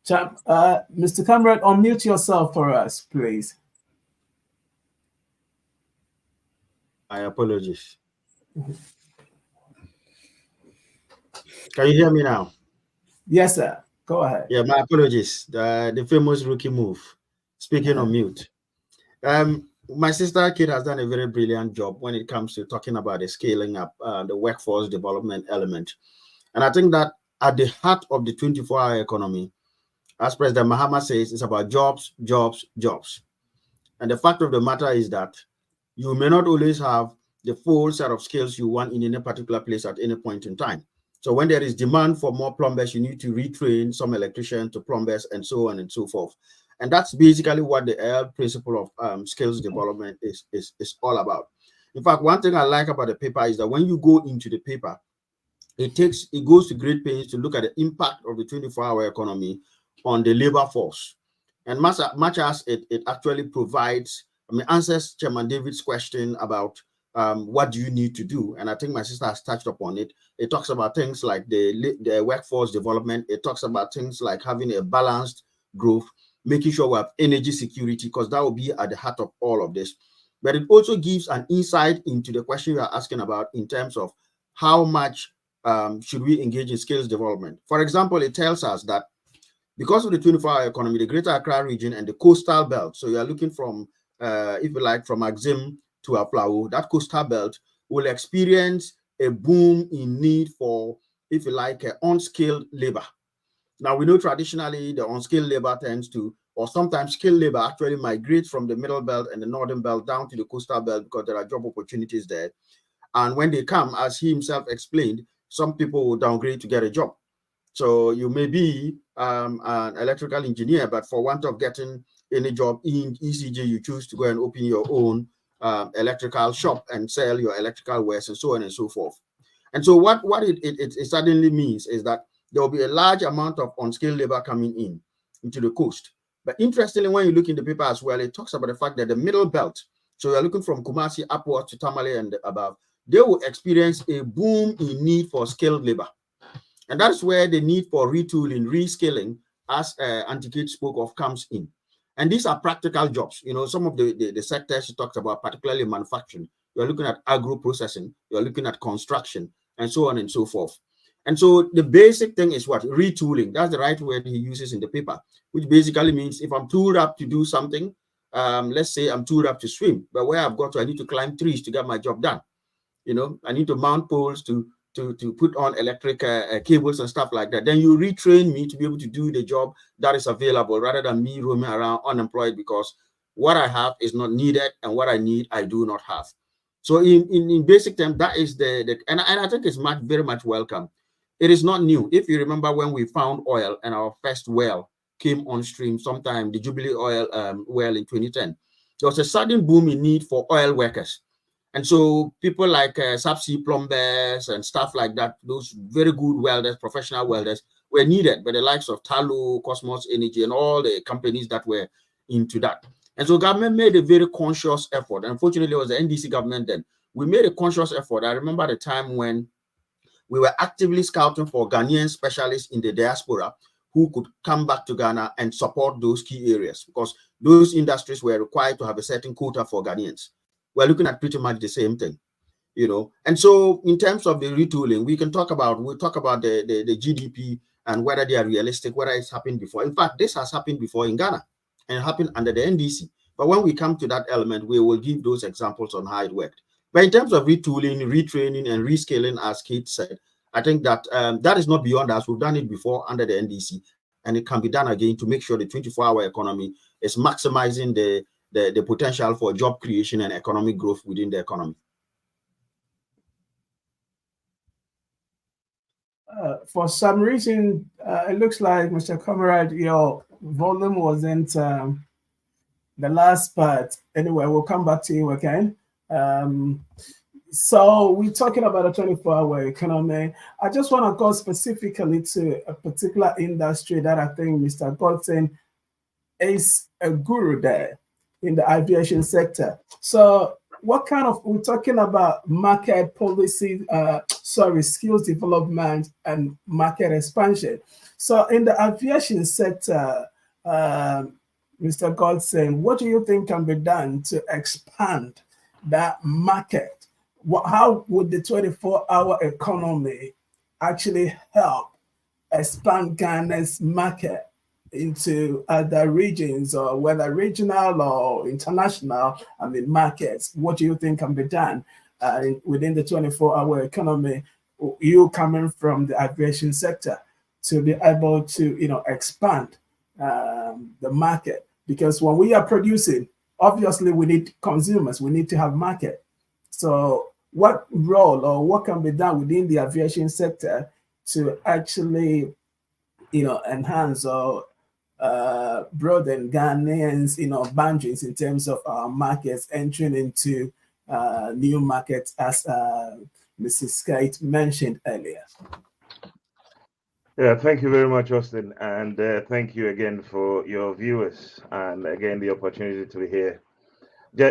Mr. Conrad, unmute yourself for us, please. My apologies. Can you hear me now? Yes, sir. Go ahead. Yeah, my apologies. The famous rookie move, speaking on mute. My sister Kate has done a very brilliant job when it comes to talking about the scaling up, the workforce development element. And I think that at the heart of the 24-hour economy, as President Mahama says, it's about jobs, jobs, jobs. And the fact of the matter is that you may not always have the full set of skills you want in any particular place at any point in time. So when there is demand for more plumbers, you need to retrain some electricians to plumbers and so on and so forth. And that's basically what the L principle of skills development is all about. In fact, one thing I like about the paper is that when you go into the paper, it goes to great pains to look at the impact of the 24-hour economy on the labor force. And much as it actually provides, answers Chairman David's question about what do you need to do. And I think my sister has touched upon it. It talks about things like the workforce development. It talks about things like having a balanced growth, making sure we have energy security, because that will be at the heart of all of this. But it also gives an insight into the question you are asking about in terms of how much should we engage in skills development. For example, it tells us that because of the 24-hour economy, the Greater Accra region and the coastal belt, so you are looking from, if you like, from Axim to Aflao, that coastal belt will experience a boom in need for, if you like, unskilled labor. Now, we know traditionally the unskilled labor tends to, or sometimes skilled labor actually migrates from the middle belt and the northern belt down to the coastal belt because there are job opportunities there. And when they come, as he himself explained, some people will downgrade to get a job. So you may be an electrical engineer, but for want of getting any job in ECG, you choose to go and open your own electrical shop and sell your electrical wares and so on and so forth. And so what it suddenly means is that there will be a large amount of unskilled labor coming into the coast. But interestingly, when you look in the paper as well, it talks about the fact that the middle belt, so you're looking from Kumasi upwards to Tamale and above, they will experience a boom in need for skilled labor. And that's where the need for retooling, reskilling, as Auntie Kate spoke of, comes in. And these are practical jobs. You know, some of the sectors she talked about, particularly manufacturing. You're looking at agro-processing, you're looking at construction, and so on and so forth. And so the basic thing is what? Retooling. That's the right word he uses in the paper, which basically means if I'm tooled up to do something, let's say I'm tooled up to swim, but where I've got to, I need to climb trees to get my job done. You know, I need to mount poles to put on electric cables and stuff like that. Then you retrain me to be able to do the job that is available rather than me roaming around unemployed because what I have is not needed and what I need, I do not have. So in basic terms, that is and I think it's very much welcome. It is not new. If you remember when we found oil and our first well came on stream sometime, the Jubilee oil well in 2010, there was a sudden boom in need for oil workers. And so people like subsea plumbers and stuff like that, those very good welders, professional welders, were needed by the likes of Talo, Cosmos Energy, and all the companies that were into that. And so government made a very conscious effort. Unfortunately, it was the NDC government then. We made a conscious effort. I remember the time when we were actively scouting for Ghanaian specialists in the diaspora who could come back to Ghana and support those key areas, because those industries were required to have a certain quota for Ghanaians. We're looking at pretty much the same thing, you know. And so in terms of the retooling, we'll talk about the GDP and whether they are realistic, whether it's happened before. In fact, this has happened before in Ghana and happened under the NDC. But when we come to that element, we will give those examples on how it worked. But in terms of retooling, retraining, and rescaling, as Kate said, I think that that is not beyond us. We've done it before under the NDC, and it can be done again to make sure the 24-hour economy is maximizing the potential for job creation and economic growth within the economy. For some reason, it looks like, Mr. Conrad, your volume wasn't the last part. Anyway, we'll come back to you again. So we're talking about a 24-hour economy. I just want to go specifically to a particular industry that I think Mr. Godson is a guru there in the aviation sector. So what kind of, we're talking about market policy, skills development and market expansion. So in the aviation sector, Mr. Godson, what do you think can be done to expand that market? How would the 24-hour economy actually help expand Ghana's market into other regions, or whether regional or international, markets? What do you think can be done within the 24-hour economy, you coming from the aviation sector, to be able to, expand the market? Because when we are producing, obviously we need consumers, we need to have market. So what role or what can be done within the aviation sector to actually, enhance or broaden Ghanaians, boundaries in terms of our markets, entering into new markets, as Mrs. Kate mentioned earlier? Yeah, thank you very much, Austin, and thank you again for your viewers, and again the opportunity to be here.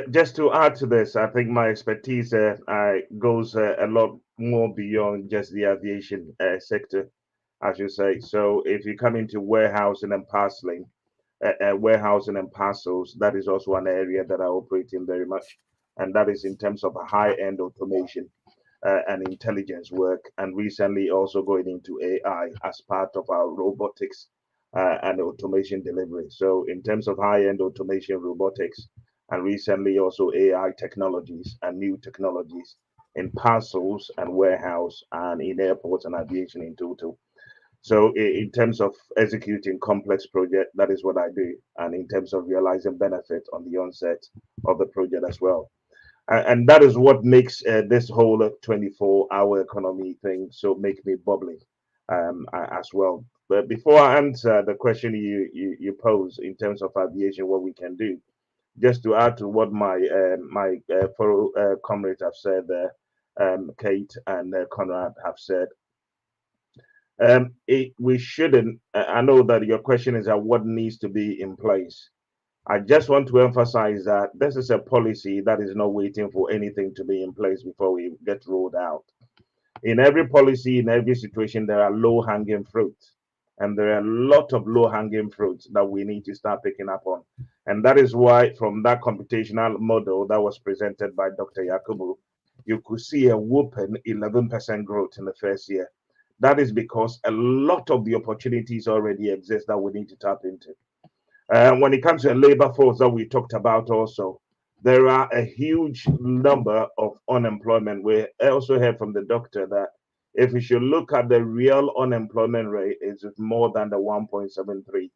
Just to add to this, I think my expertise goes a lot more beyond just the aviation sector, as you say. So if you come into warehousing and parceling, warehousing and parcels, that is also an area that I operate in very much, and that is in terms of a high-end automation and intelligence work, and recently also going into AI as part of our robotics and automation delivery. So in terms of high-end automation, robotics, and recently also AI technologies and new technologies in parcels and warehouse and in airports and aviation in total. So in terms of executing complex project, that is what I do. And in terms of realizing benefit on the onset of the project as well. And that is what makes this whole 24-hour economy thing so make me bubbly as well. But before I answer the question you pose in terms of aviation, what we can do, just to add to what my fellow comrades have said there, Kate and Conrad have said, we shouldn't. I know that your question is what needs to be in place. I just want to emphasize that this is a policy that is not waiting for anything to be in place before we get rolled out. In every policy, in every situation, there are low-hanging fruits. And there are a lot of low-hanging fruits that we need to start picking up on. And that is why from that computational model that was presented by Dr. Yakubu, you could see a whooping 11% growth in the first year. That is because a lot of the opportunities already exist that we need to tap into. When it comes to a labor force that we talked about also, there are a huge number of unemployment. We also heard from the doctor that if we should look at the real unemployment rate, it's more than the 1.73.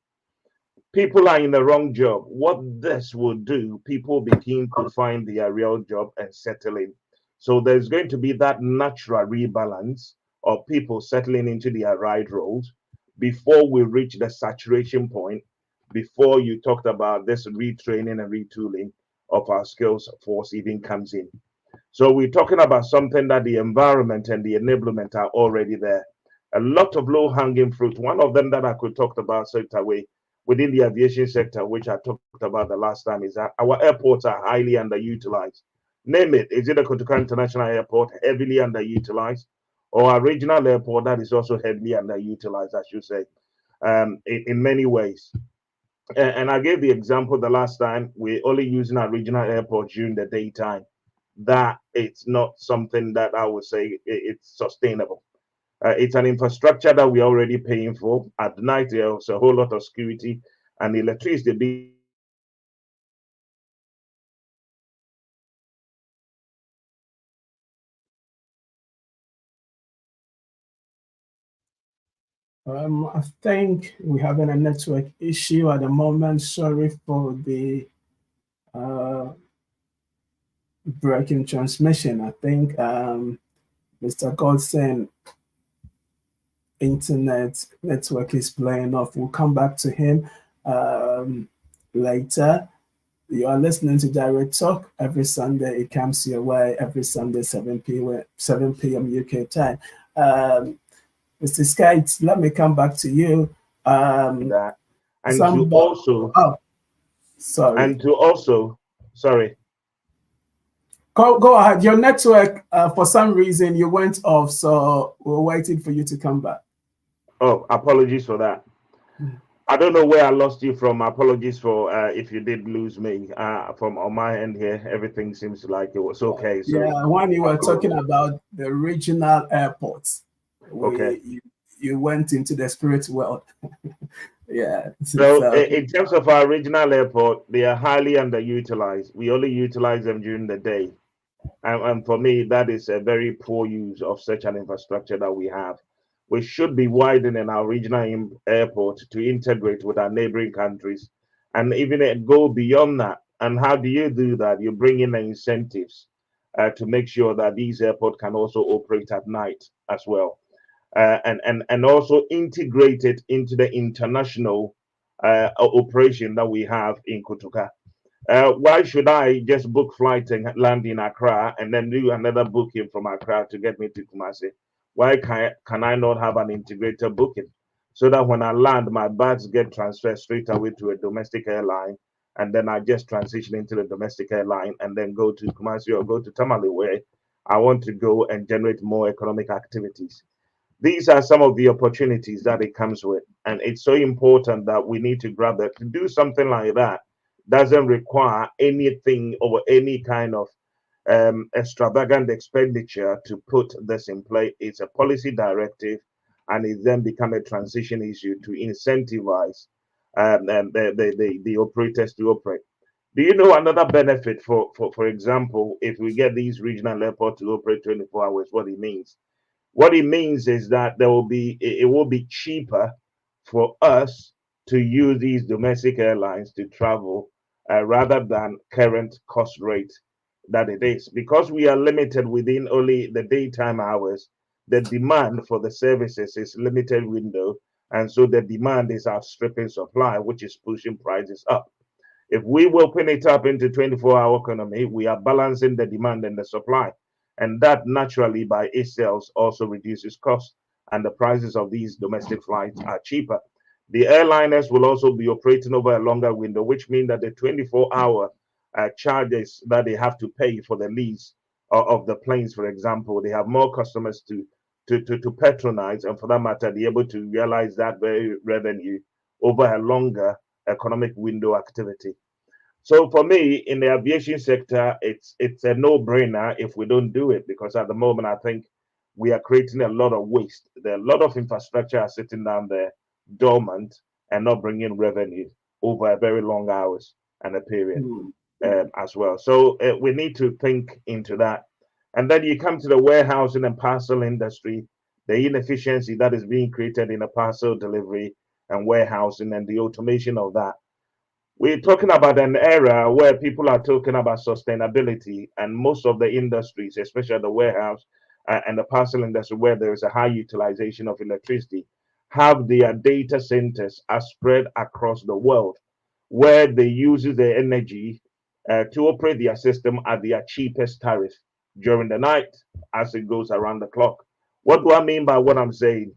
People are in the wrong job. What this will do, people begin to find their real job and settle in. So there's going to be that natural rebalance of people settling into their right roles before we reach the saturation point, before you talked about this retraining and retooling of our skills force even comes in. So we're talking about something that the environment and the enablement are already there. A lot of low-hanging fruit. One of them that I could talk about straight away within the aviation sector, which I talked about the last time, is that our airports are highly underutilized. Name it. Is it a Kotoka International Airport, heavily underutilized, or a regional airport that is also heavily underutilized, I should say, in many ways? And I gave the example the last time, we're only using our regional airport during the daytime. That it's not something that I would say it's sustainable. It's an infrastructure that we're already paying for. At night, there's a whole lot of security and electricity. I think we're having a network issue at the moment. Sorry for the breaking transmission. I think Mr. Godson internet network is playing off. We'll come back to him later. You are listening to Direct Talk every Sunday. It comes your way every Sunday, 7 p.m. UK time. Mr. Skites, let me come back to you. And sorry. Go ahead. Your network, for some reason, you went off, so we're waiting for you to come back. Oh, apologies for that. I don't know where I lost you from. Apologies for if you did lose me. From on my end here, everything seems like it was okay. So yeah, when you were talking about the regional airports, okay, you went into the spirit world. Yeah. So in terms of our regional airport, they are highly underutilized. We only utilize them during the day. And for me, that is a very poor use of such an infrastructure that we have. We should be widening our regional airport to integrate with our neighboring countries and even go beyond that. And how do you do that? You bring in the incentives to make sure that these airports can also operate at night as well. And also integrate it into the international operation that we have in Kotoka. Why should I just book flight and land in Accra and then do another booking from Accra to get me to Kumasi? Why can I not have an integrated booking so that when I land, my bags get transferred straight away to a domestic airline, and then I just transition into the domestic airline and then go to Kumasi or go to Tamale where I want to go and generate more economic activities. These are some of the opportunities that it comes with, and it's so important that we need to grab that. To do something like that doesn't require anything or any kind of extravagant expenditure to put this in play. It's a policy directive, and it then become a transition issue to incentivize the operators to operate. Do you know another benefit for example, if we get these regional airports to operate 24 hours, what it means? What it means is that it will be cheaper for us to use these domestic airlines to travel rather than current cost rate that it is. Because we are limited within only the daytime hours, the demand for the services is limited window, and so the demand is outstripping supply, which is pushing prices up. If we open it up into 24-hour economy, we are balancing the demand and the supply. And that naturally by itself also reduces costs, and the prices of these domestic flights are cheaper. The airliners will also be operating over a longer window, which means that the 24-hour charges that they have to pay for the lease of the planes, for example, they have more customers to patronize, and for that matter, be able to realize that very revenue over a longer economic window activity. So for me, in the aviation sector, it's a no-brainer if we don't do it, because at the moment I think we are creating a lot of waste. There are a lot of infrastructure are sitting down there dormant and not bringing revenue over a very long hours and a period as well. So we need to think into that. And then you come to the warehousing and parcel industry, the inefficiency that is being created in a parcel delivery and warehousing and the automation of that. we're talking about an era where people are talking about sustainability, and most of the industries, especially the warehouse and the parcel industry, where there is a high utilization of electricity, have their data centers are spread across the world, where they use the energy to operate their system at their cheapest tariff during the night as it goes around the clock. What do I mean by what I'm saying?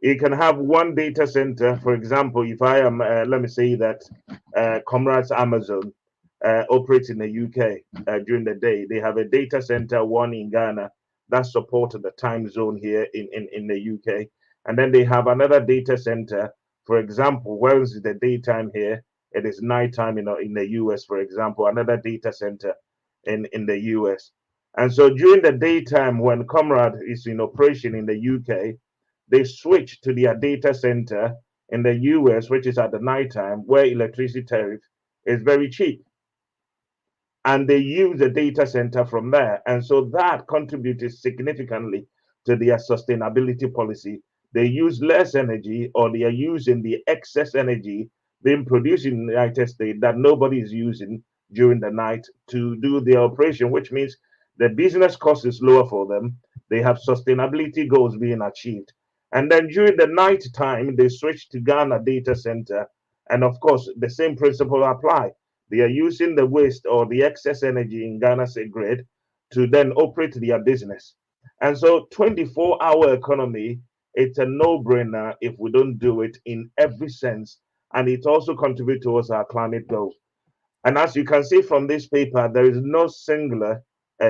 You can have one data center. For example, if I am, let me say that Conrad's Amazon operates in the UK during the day. They have a data center, one in Ghana, that supports the time zone here in the UK. And then they have another data center, for example, where is the daytime here? It is nighttime in the US, for example, another data center in the US. And so during the daytime, when Conrad is in operation in the UK, they switch to their data center in the US, which is at the nighttime, where electricity tariff is very cheap. And they use the data center from there. And so that contributed significantly to their sustainability policy. They use less energy, or they are using the excess energy being produced in the United States that nobody is using during the night to do their operation, which means the business cost is lower for them. They have sustainability goals being achieved. And then during the night time, they switch to Ghana data center. And of course, the same principle apply. They are using the waste or the excess energy in Ghana's grid to then operate their business. And so 24-hour economy, it's a no-brainer if we don't do it in every sense. And it also contributes towards our climate goal. And as you can see from this paper, there is no singular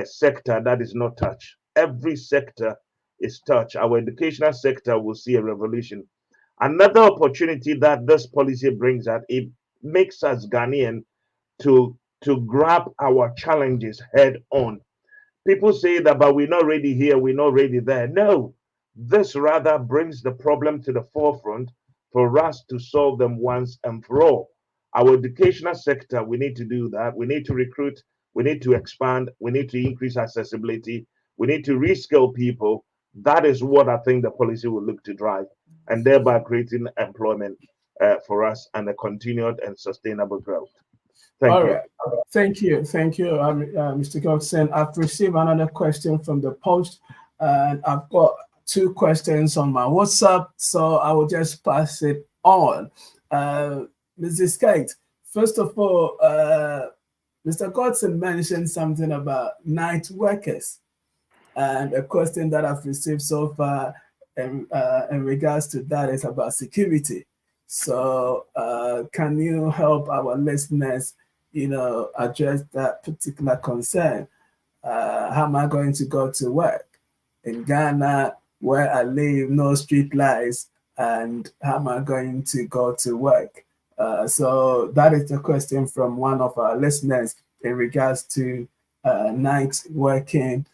sector that is not touched. Every sector is touched. Our educational sector will see a revolution. Another opportunity that this policy brings out, it makes us Ghanaian to grab our challenges head on. People say that, but we're not ready here, we're not ready there. No, this rather brings the problem to the forefront for us to solve them once and for all. Our educational sector, we need to do that. We need to recruit, we need to expand, we need to increase accessibility, we need to reskill people. That is what I think the policy will look to drive, and thereby creating employment for us and a continued and sustainable growth. Thank you. Right. Thank you, Mr. Godson. I've received another question from the post, and I've got 2 questions on my WhatsApp, so I will just pass it on. Mrs. Kate, first of all, Mr. Godson mentioned something about night workers, and a question that I've received so far in regards to that is about security. So can you help our listeners, address that particular concern? How am I going to go to work? In Ghana, where I live, no street lights, and how am I going to go to work? So that is the question from one of our listeners in regards to night working,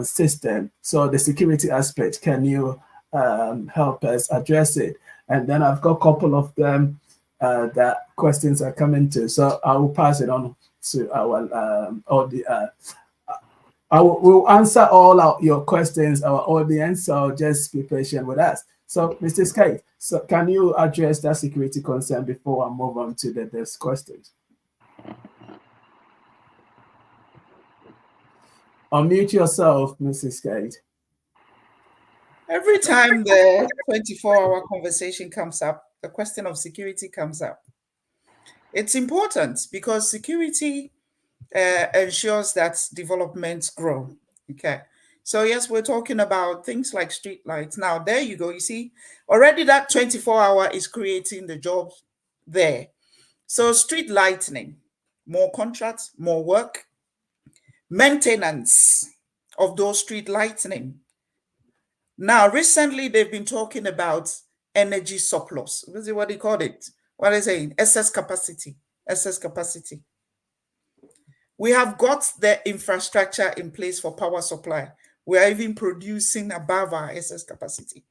system. So the security aspect, can you help us address it? And then I've got a couple of them that questions are coming to. So I will pass it on to our we'll answer all your questions, our audience. So just be patient with us. So, Mr. Skate, so can you address that security concern before I move on to the next questions? Unmute yourself, Mrs. Skate. Every time the 24-hour conversation comes up, the question of security comes up. It's important because security ensures that developments grow. Okay. So yes, we're talking about things like street lights. Now, there you go. You see, already that 24-hour is creating the jobs there. So street lightening, more contracts, more work, maintenance of those street lightening. Now, recently, they've been talking about energy surplus. What do you call it? What are they saying? Excess capacity. Excess capacity. We have got the infrastructure in place for power supply. We are even producing above our excess capacity.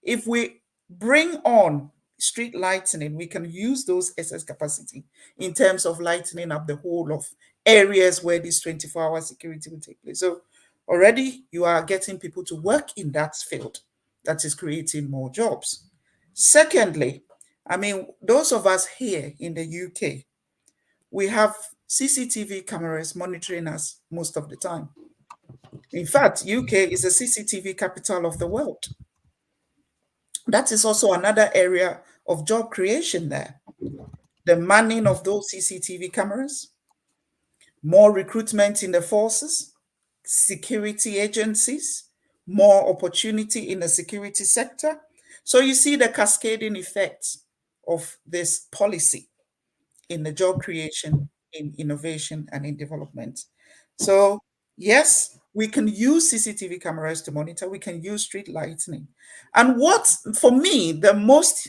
If we bring on street lightening, we can use those excess capacity in terms of lightening up the whole of areas where this 24-hour security will take place. So already you are getting people to work in that field. That is creating more jobs. Secondly, I mean, those of us here in the UK, we have CCTV cameras monitoring us most of the time. In fact, UK is the CCTV capital of the world. That is also another area of job creation there. The manning of those CCTV cameras, more recruitment in the forces, security agencies, more opportunity in the security sector. So you see the cascading effects of this policy in the job creation, in innovation, and in development. So yes, we can use CCTV cameras to monitor. We can use street lighting. And what, for me, the most,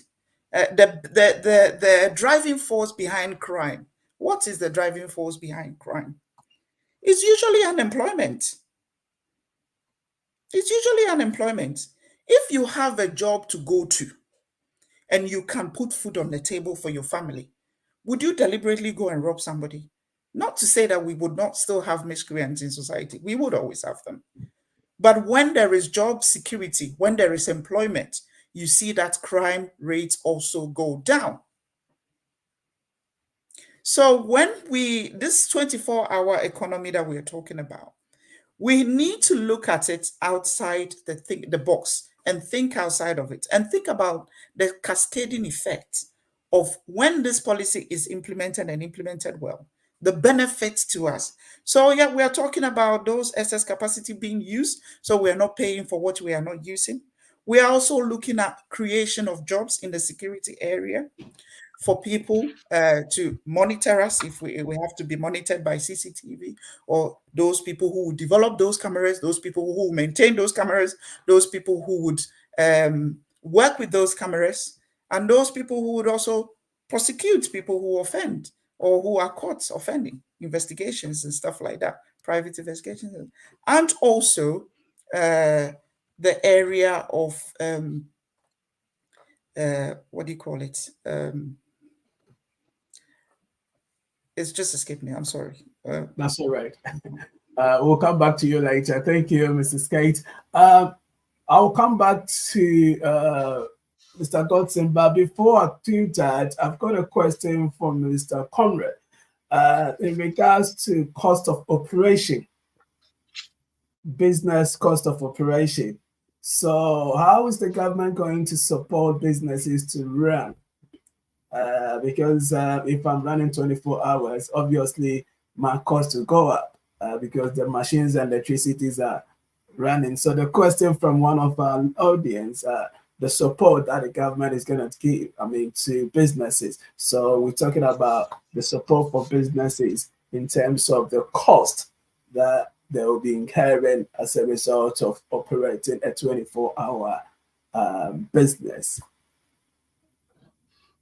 the driving force behind crime, what is the driving force behind crime? It's usually unemployment. It's usually unemployment. If you have a job to go to and you can put food on the table for your family, would you deliberately go and rob somebody? Not to say that we would not still have miscreants in society. We would always have them. But when there is job security, when there is employment, you see that crime rates also go down. So when this 24-hour economy that we're talking about, we need to look at it outside the box and think outside of it and think about the cascading effect of when this policy is implemented and implemented well, the benefits to us. So yeah, we are talking about those excess capacity being used, so we're not paying for what we are not using. We are also looking at creation of jobs in the security area for people to monitor us if we have to be monitored by CCTV, or those people who develop those cameras, those people who maintain those cameras, those people who would work with those cameras, and those people who would also prosecute people who offend or who are caught offending, investigations and stuff like that, private investigations. And also the area of, what do you call it? It's just escaped me. I'm sorry. That's all right. We'll come back to you later. Thank you, Mrs. Kate. I'll come back to Mr. Godson, but before I do that, I've got a question from Mr. Conrad in regards to cost of operation, business cost of operation. So how is the government going to support businesses to run? Because if I'm running 24 hours, obviously my cost will go up because the machines and electricities are running. So the question from one of our audience, the support that the government is going to give, to businesses. So we're talking about the support for businesses in terms of the cost that they will be incurring as a result of operating a 24-hour business.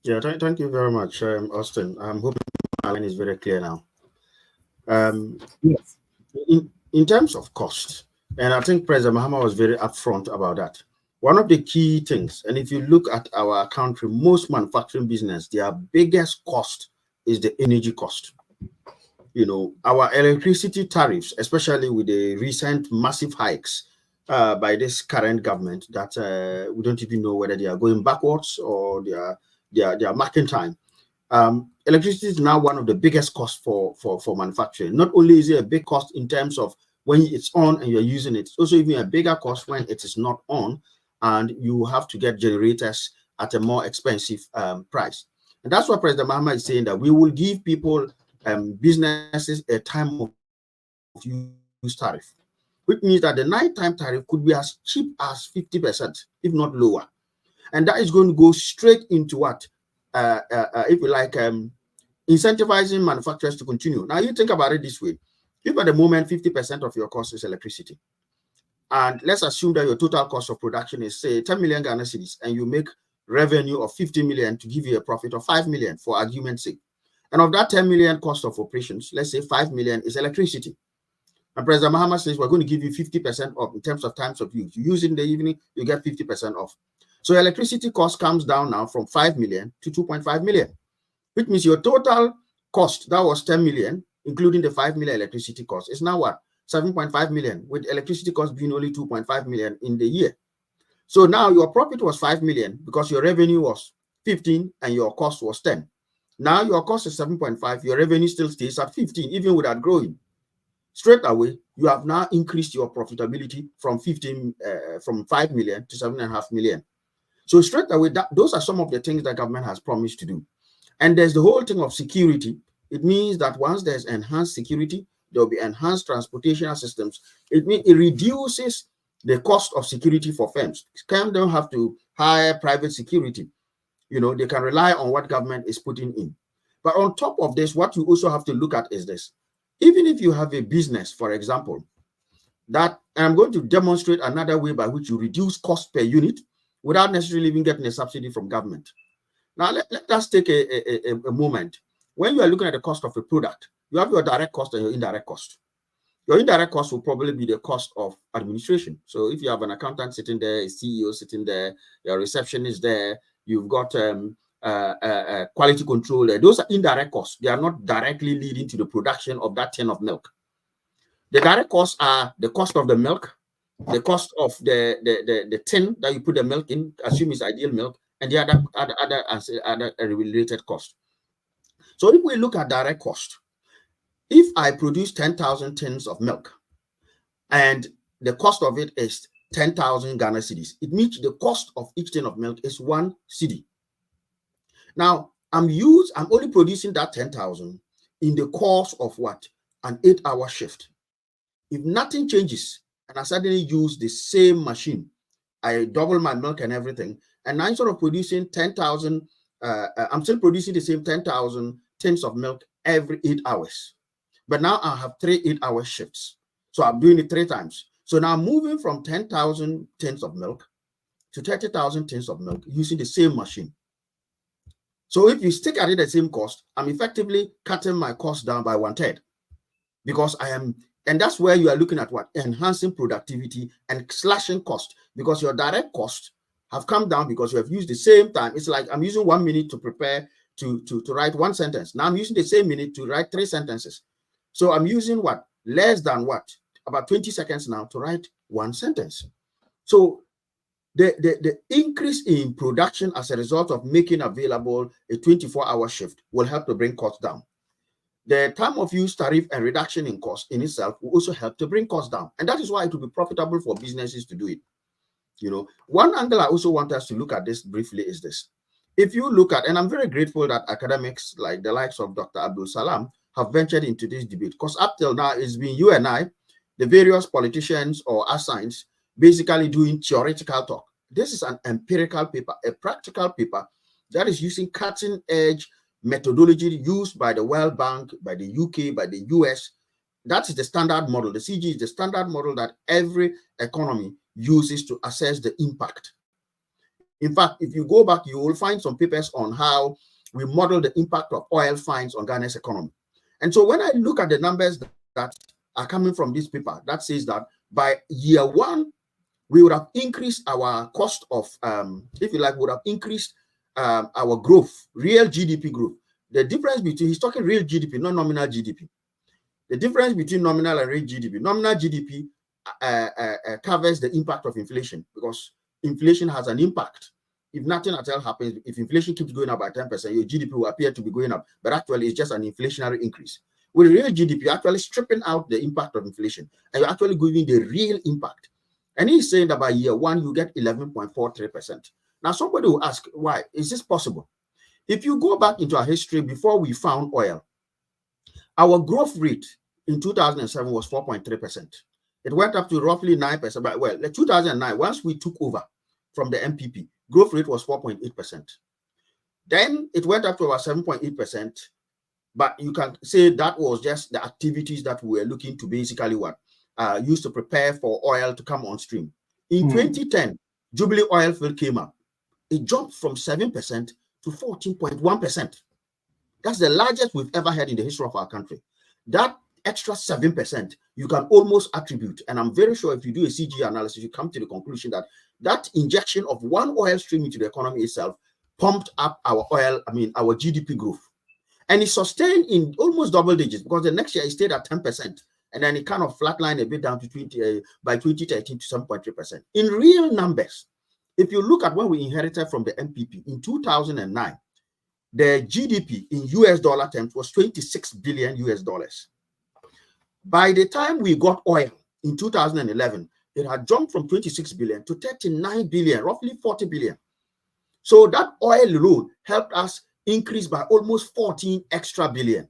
Yeah, thank you very much, Austin. I'm hoping my line is very clear now. Yes. In terms of cost, and I think President Mahama was very upfront about that. One of the key things, and if you look at our country, most manufacturing business, their biggest cost is the energy cost. You know, our electricity tariffs, especially with the recent massive hikes by this current government, that we don't even know whether they are going backwards or they are marking time. Electricity is now one of the biggest costs for manufacturing. Not only is it a big cost in terms of when it's on and you're using it, it's also even a bigger cost when it is not on and you have to get generators at a more expensive price. And that's what President Mahama is saying, that we will give people, businesses, a time of use tariff, which means that the nighttime tariff could be as cheap as 50%, if not lower. And that is going to go straight into what, if you like, incentivizing manufacturers to continue. Now, you think about it this way. If at the moment 50% of your cost is electricity, and let's assume that your total cost of production is, say, 10 million Ghana cedis, and you make revenue of 50 million to give you a profit of 5 million, for argument's sake. And of that 10 million cost of operations, let's say 5 million is electricity. And President Mahama says, we're going to give you 50% off in terms of times of use. You use in the evening, you get 50% off. So electricity cost comes down now from 5 million to 2.5 million, which means your total cost, that was 10 million, including the 5 million electricity cost, is now what? 7.5 million, with electricity cost being only 2.5 million in the year. So now your profit was 5 million because your revenue was 15 and your cost was 10. Now your cost is 7.5, your revenue still stays at 15, even without growing. Straight away, you have now increased your profitability from 5 million to 7.5 million. So straight away, those are some of the things that government has promised to do. And there's the whole thing of security. It means that once there's enhanced security, there will be enhanced transportation systems. It means it reduces the cost of security for firms. Firms don't have to hire private security. You know, they can rely on what government is putting in. But on top of this, what you also have to look at is this. Even if you have a business, for example, and I'm going to demonstrate another way by which you reduce cost per unit without necessarily even getting a subsidy from government. Now, let us take a moment. When you are looking at the cost of a product, you have your direct cost and your indirect cost. Your indirect cost will probably be the cost of administration. So if you have an accountant sitting there, a CEO sitting there, your receptionist there, you've got quality control there. Those are indirect costs. They are not directly leading to the production of that tin of milk. The direct costs are the cost of the milk, the cost of the tin that you put the milk in, assume it's ideal milk, and the other related costs. So if we look at direct cost, if I produce 10,000 tins of milk and the cost of it is 10,000 Ghana cedis, it means the cost of each tin of milk is 1 cedi. Now, I'm only producing that 10,000 in the course of what? An 8-hour shift. If nothing changes and I suddenly use the same machine, I double my milk and everything, and now instead of producing 10,000, I'm still producing the same 10,000 tins of milk every 8 hours. But now I have 3 8-hour shifts. So I'm doing it 3 times. So now I'm moving from 10,000 tins of milk to 30,000 tins of milk using the same machine. So if you stick at it the same cost, I'm effectively cutting my cost down by 1/3 because and that's where you are looking at what? Enhancing productivity and slashing cost, because your direct costs have come down because you have used the same time. It's like I'm using 1 minute to prepare to write 1 sentence. Now I'm using the same minute to write 3 sentences. So I'm using what? Less than what? About 20 seconds now to write 1 sentence. So the increase in production as a result of making available a 24-hour shift will help to bring costs down. The time of use tariff and reduction in cost in itself will also help to bring costs down. And that is why it will be profitable for businesses to do it. You know, one angle I also want us to look at this briefly is this. If you look at, and I'm very grateful that academics like the likes of Dr. Abdul Salam have ventured into this debate, because up till now it's been you and I, the various politicians or assigns, basically doing theoretical talk. This is an empirical paper, a practical paper that is using cutting-edge methodology used by the World Bank, by the UK, by the US. That is the standard model. The CG is the standard model that every economy uses to assess the impact. In fact, if you go back, you will find some papers on how we model the impact of oil finds on Ghana's economy. And so when I look at the numbers that are coming from this paper, that says that by year 1, we would have increased our cost of, if you like, would have increased our growth, real GDP growth. The difference between, he's talking real GDP, not nominal GDP. The difference between nominal and real GDP, nominal GDP covers the impact of inflation, because inflation has an impact. If nothing at all happens, if inflation keeps going up by 10%, your GDP will appear to be going up, but actually it's just an inflationary increase. With real GDP, you're actually stripping out the impact of inflation, and you're actually giving the real impact. And he's saying that by year 1, you get 11.43%. Now, somebody will ask, why? Is this possible? If you go back into our history before we found oil, our growth rate in 2007 was 4.3%. It went up to roughly 9%. But well, in 2009, once we took over from the MPP, growth rate was 4.8%. Then it went up to about 7.8%. But you can say that was just the activities that we were looking to basically used to prepare for oil to come on stream. In 2010, Jubilee oil field came up. It jumped from 7% to 14.1%. That's the largest we've ever had in the history of our country. That extra 7%, you can almost attribute, and I'm very sure if you do a CG analysis, you come to the conclusion that that injection of one oil stream into the economy itself pumped up our our GDP growth. And it sustained in almost double digits, because the next year it stayed at 10%. And then it kind of flatlined a bit down to by 2013 to 7.3%. In real numbers, If you look at what we inherited from the MPP in 2009, the GDP in US dollar terms was 26 billion US dollars. By the time we got oil in 2011, it had jumped from 26 billion to 39 billion, roughly 40 billion. So that oil alone helped us increase by almost 14 extra billion.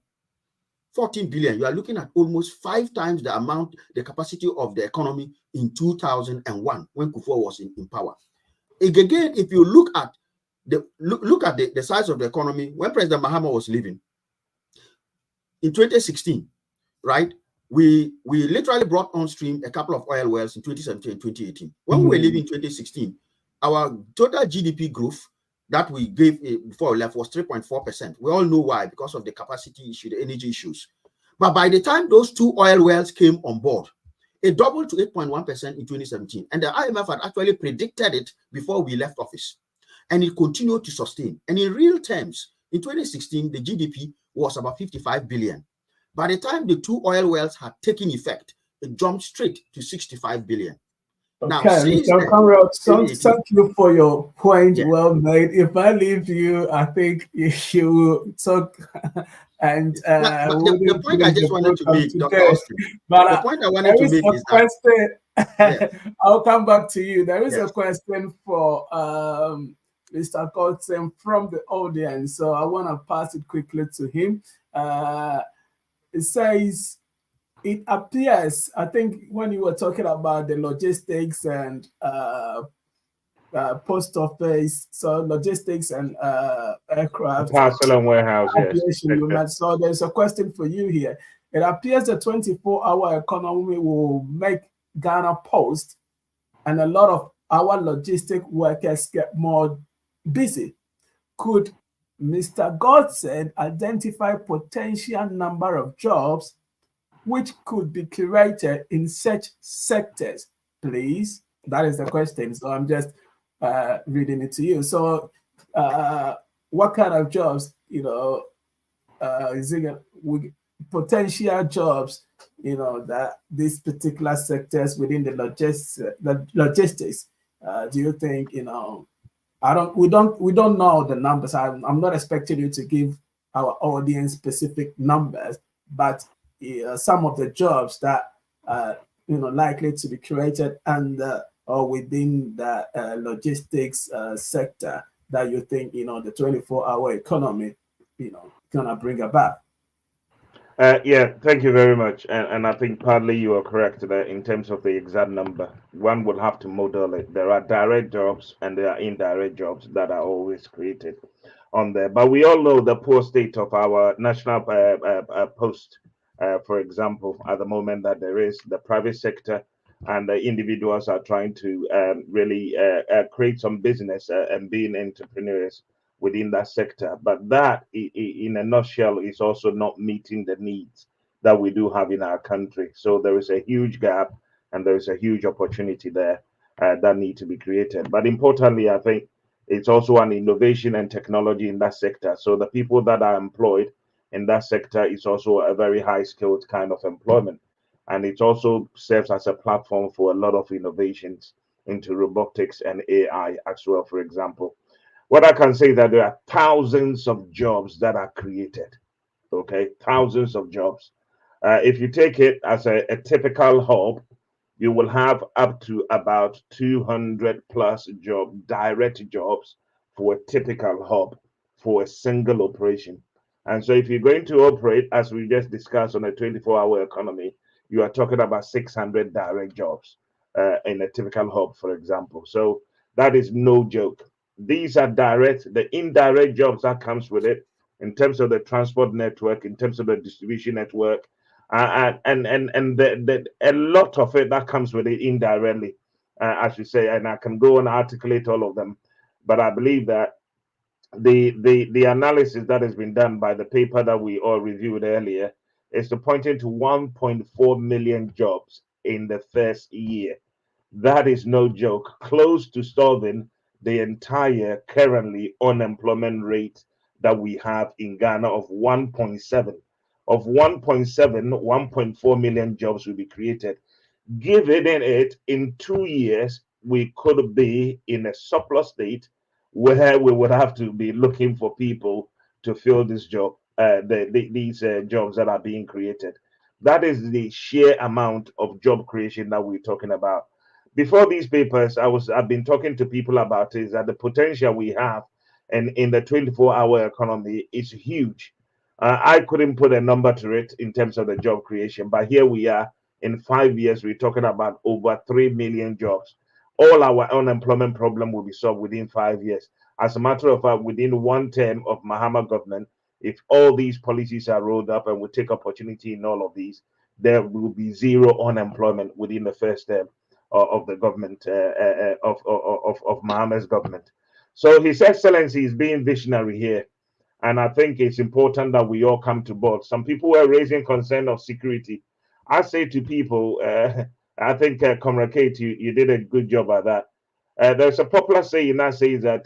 14 billion. You are looking at almost 5 times the amount, the capacity of the economy in 2001 when Kufuor was in power. Again, if you look at the size of the economy when President Mahama was leaving in 2016, right? We literally brought on stream a couple of oil wells in 2017 and 2018. When we were leaving in 2016, our total GDP growth that we gave before we left was 3.4%. We all know why, because of the capacity issue, the energy issues. But by the time those 2 oil wells came on board, it doubled to 8.1% in 2017. And the IMF had actually predicted it before we left office. And it continued to sustain. And in real terms, in 2016, the GDP was about 55 billion. By the time the 2 oil wells had taken effect, it jumped straight to 65 billion. Okay, now, Mr. Conrad, thank you for your point. Yeah. Well made. If I leave you, I think you will talk. And the point I just wanted to make, Dr. Austin, but the point I wanted to make is question, that I'll come back to you. There is a question for Mr. Godson from the audience, so I want to pass it quickly to him. It says, it appears, I think when you were talking about the logistics and post office, so logistics and aircraft, parcel and warehouse, yes. So there's a question for you here. It appears the 24-hour economy will make Ghana Post and a lot of our logistic workers get more busy. Could Mr. Godson identify potential number of jobs which could be created in such sectors, please? That is the question. So I'm just reading it to you. So what kind of jobs, is it potential jobs, that these particular sectors within the logistics, do you think, we don't know the numbers. I'm not expecting you to give our audience specific numbers, but some of the jobs that likely to be created and or within the logistics sector that you think the 24-hour economy gonna bring about. Yeah, thank you very much. And I think partly you are correct there in terms of the exact number. One would have to model it. There are direct jobs and there are indirect jobs that are always created on there. But we all know the poor state of our national post. For example, at the moment that there is the private sector and the individuals are trying to really create some business and being entrepreneurs within that sector. But that, in a nutshell, is also not meeting the needs that we do have in our country. So there is a huge gap and there is a huge opportunity there that need to be created. But importantly, I think it's also an innovation and technology in that sector. So the people that are employed in that sector is also a very high skilled kind of employment. And it also serves as a platform for a lot of innovations into robotics and AI as well, for example. What I can say is that there are thousands of jobs that are created, okay? Thousands of jobs. If you take it as a typical hub, you will have up to about 200 plus direct jobs for a typical hub for a single operation. And so if you're going to operate, as we just discussed, on a 24-hour economy, you are talking about 600 direct jobs in a typical hub, for example. So that is no joke. These are direct. The indirect jobs that comes with it, in terms of the transport network, in terms of the distribution network, and a lot of it that comes with it indirectly, as you say. And I can go and articulate all of them, but I believe that the analysis that has been done by the paper that we all reviewed earlier is pointing to 1.4 million jobs in the first year. That is no joke, close to solving the entire currently unemployment rate that we have in Ghana of 1.7. Of 1.4 million jobs will be created. Given it in 2 years, we could be in a surplus state where we would have to be looking for people to fill this job, these jobs that are being created. That is the sheer amount of job creation that we're talking about. Before these papers, I've been talking to people about is that the potential we have, and in the 24-hour economy is huge. I couldn't put a number to it in terms of the job creation, but here we are. In 5 years, we're talking about over 3 million jobs. All our unemployment problem will be solved within 5 years. As a matter of fact, within one term of Mahama government, if all these policies are rolled up and we take opportunity in all of these, there will be zero unemployment within the first term of the government of Mahama's government. So His Excellency is being visionary here. And I think it's important that we all come to board. Some people were raising concern of security. I say to people, I think Conrad, you did a good job at that. There's a popular saying that says that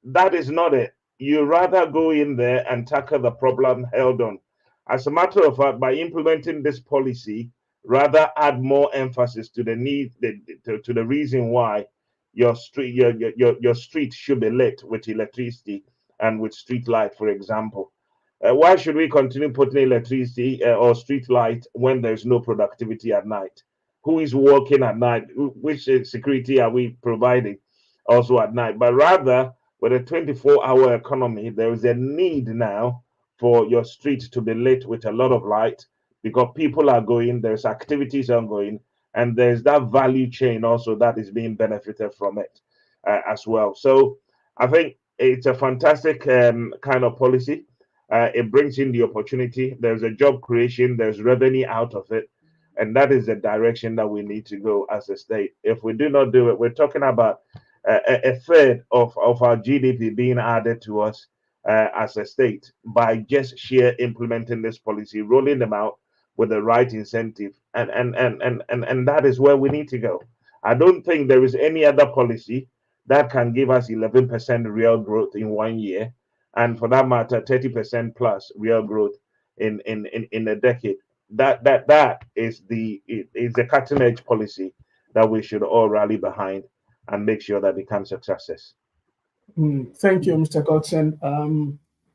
that is not it. You rather go in there and tackle the problem held on. As a matter of fact, by implementing this policy, rather add more emphasis to the need, to the reason why your street should be lit with electricity and with street light, for example. Why should we continue putting electricity or street light when there's no productivity at night? Who is working at night? Which security are we providing also at night? But rather, with a 24-hour economy, there is a need now for your street to be lit with a lot of light, because people are going, there's activities ongoing, and there's that value chain also that is being benefited from it as well. So I think it's a fantastic kind of policy. It brings in the opportunity. There's a job creation, there's revenue out of it. And that is the direction that we need to go as a state. If we do not do it, we're talking about a third of our GDP being added to us as a state by just sheer implementing this policy, rolling them out with the right incentive. And that is where we need to go. I don't think there is any other policy that can give us 11% real growth in 1 year, and for that matter, 30% plus real growth in a decade. That is the cutting edge policy that we should all rally behind and make sure that becomes a success. Thank you, Mr. Godson.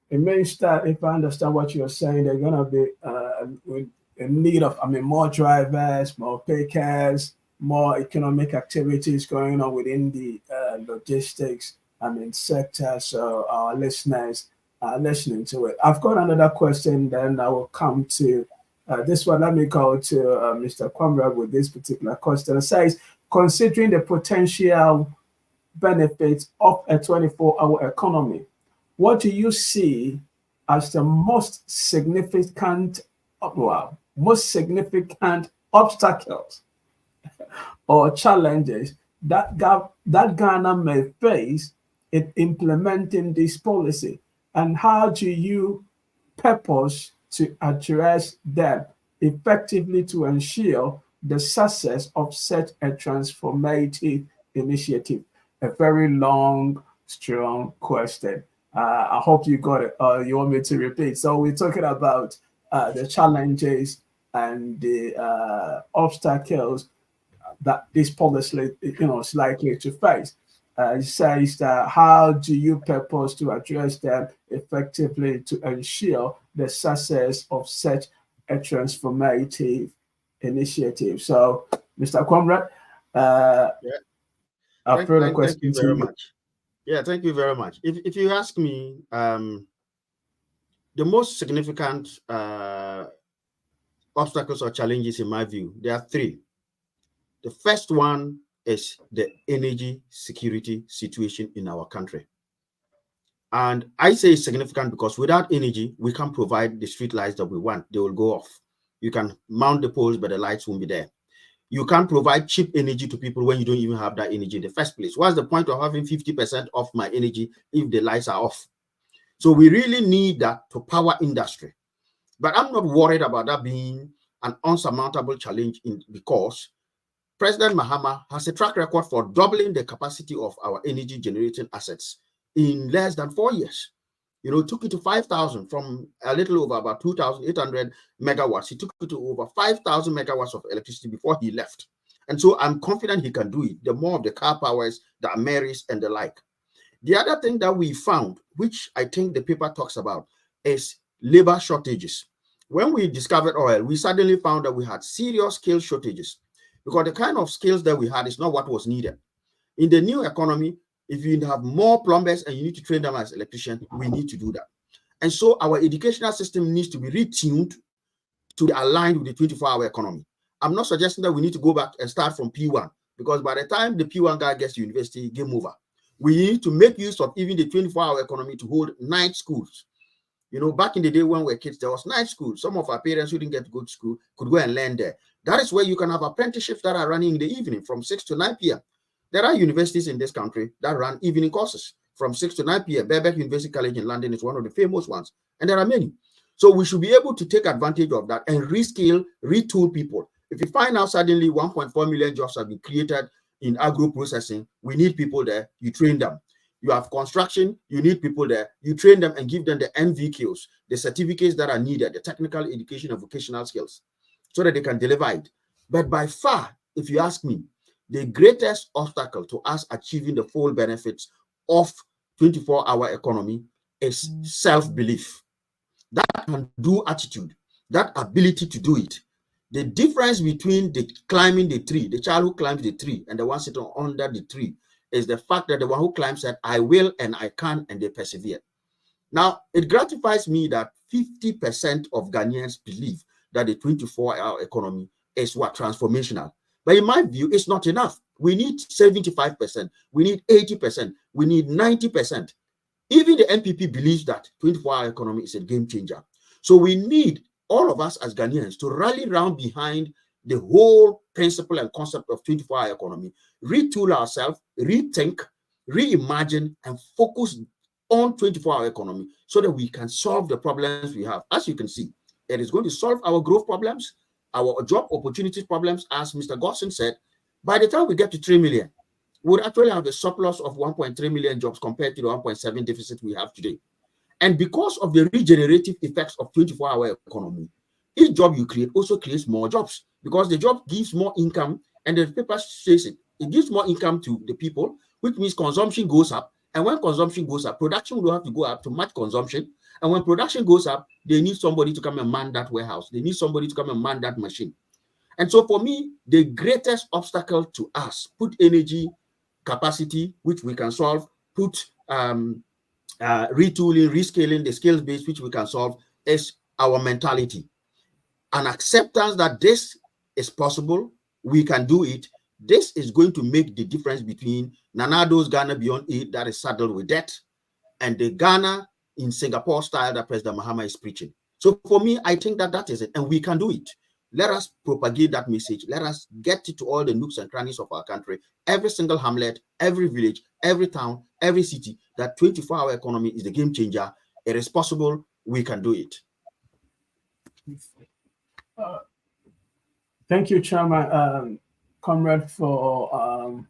It means that if I understand what you're saying, they're going to be in need of, more drivers, more pickers, more economic activities going on within the logistics, sector. So our listeners are listening to it. I've got another question, then I will come to this one. Let me go to Mr. Conrad with this particular question. It says, considering the potential benefits of a 24-hour economy, what do you see as the most significant obstacles or challenges that Ghana may face in implementing this policy, and how do you purpose to address them effectively to ensure the success of such a transformative initiative? A very long, strong question. I hope you got it. You want me to repeat? So we're talking about the challenges and the obstacles that this policy, is likely to face. It says that how do you purpose to address them effectively to ensure the success of such a transformative initiative? So, Mr. Conrad, I'll throw the question to you very much. Yeah, thank you very much. If you ask me, the most significant obstacles or challenges in my view, there are three. The first one is the energy security situation in our country. And I say it's significant because without energy, we can't provide the street lights that we want. They will go off. You can mount the poles, but the lights won't be there. You can't provide cheap energy to people when you don't even have that energy in the first place. What's the point of having 50% of my energy if the lights are off? So we really need that to power industry. But I'm not worried about that being an unsurmountable challenge because President Mahama has a track record for doubling the capacity of our energy generating assets in less than 4 years. took it to 5,000 from a little over about 2,800 megawatts. He took it to over 5,000 megawatts of electricity before he left. And so I'm confident he can do it. The more of the car powers, the Ameris and the like. The other thing that we found, which I think the paper talks about, is labor shortages. When we discovered oil, we suddenly found that we had serious skill shortages because the kind of skills that we had is not what was needed. In the new economy, if you have more plumbers and you need to train them as electricians, we need to do that. And so our educational system needs to be retuned to be aligned with the 24-hour economy. I'm not suggesting that we need to go back and start from P1, because by the time the P1 guy gets to university, game over. We need to make use of even the 24-hour economy to hold night schools. Back in the day when we were kids, there was night school. Some of our parents who didn't get to go to school could go and learn there. That is where you can have apprenticeships that are running in the evening from 6 to 9 p.m. There are universities in this country that run evening courses from 6 to 9 p.m. Birkbeck University College in London is one of the famous ones, and there are many. So we should be able to take advantage of that and reskill, retool people. If you find out suddenly 1.4 million jobs have been created in agro-processing, we need people there, you train them. You have construction, you need people there, you train them and give them the NVQs, the certificates that are needed, the technical education and vocational skills, so that they can deliver it. But by far, if you ask me, the greatest obstacle to us achieving the full benefits of 24-hour economy is self-belief. That can-do attitude, that ability to do it. The difference between the climbing the tree, the child who climbs the tree and the one sitting under the tree, is the fact that the one who climbs said, I will and I can, and they persevere. Now, it gratifies me that 50% of Ghanaians believe that the 24-hour economy is transformational. But in my view, it's not enough. We need 75%, we need 80%, we need 90%. Even the NPP believes that 24-hour economy is a game changer. So we need all of us as Ghanaians to rally around behind the whole principle and concept of 24-hour economy, retool ourselves, rethink, reimagine, and focus on 24-hour economy so that we can solve the problems we have. As you can see, it is going to solve our growth problems, our job opportunity problems. As Mr. Godson said, by the time we get to 3 million, we would actually have a surplus of 1.3 million jobs compared to the 1.7 deficit we have today. And because of the regenerative effects of 24-hour economy, each job you create also creates more jobs, because the job gives more income, and the paper says it gives more income to the people, which means consumption goes up. And when consumption goes up, production will have to go up to match consumption. And when production goes up, they need somebody to come and man that warehouse. They need somebody to come and man that machine. And so for me, the greatest obstacle to us, put energy, capacity, which we can solve, put retooling, rescaling, the skills base, which we can solve, is our mentality. An acceptance that this is possible, we can do it. This is going to make the difference between Nanado's Ghana Beyond Aid that is saddled with debt and the Ghana in Singapore style that President Mahama is preaching. So for me, I think that is it, and we can do it. Let us propagate that message. Let us get it to all the nooks and crannies of our country, every single hamlet, every village, every town, every city, that 24-hour economy is the game changer. It is possible. We can do it. Thank you, Chairman Conrad, for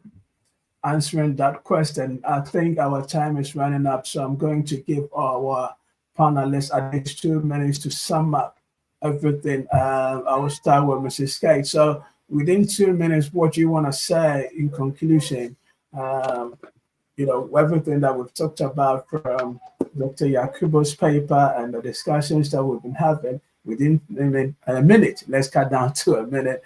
answering that question. I think our time is running up, so I'm going to give our panelists at least 2 minutes to sum up everything. I will start with Mrs. Kate. So within 2 minutes, what do you want to say in conclusion? Everything that we've talked about from Dr. Yakubo's paper and the discussions that we've been having, within a minute, let's cut down to a minute,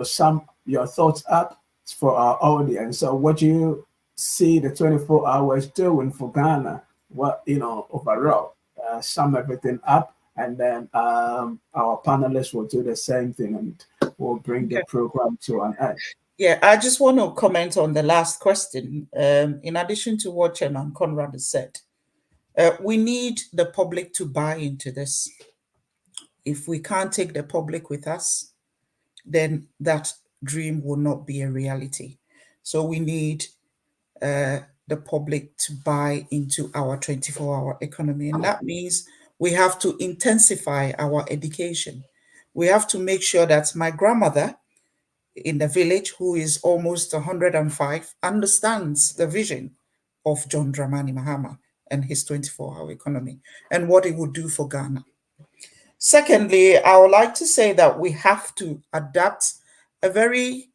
sum your thoughts up for our audience. So what do you see the 24 hours doing for Ghana? What, overall, sum everything up, and then our panelists will do the same thing, and we'll bring the program to an end. Yeah, I just want to comment on the last question. In addition to what Chairman Conrad has said, we need the public to buy into this. If we can't take the public with us, then that dream will not be a reality. So we need the public to buy into our 24-hour economy. And that means we have to intensify our education. We have to make sure that my grandmother in the village, who is almost 105, understands the vision of John Dramani Mahama and his 24-hour economy and what it would do for Ghana. Secondly, I would like to say that we have to adapt a very,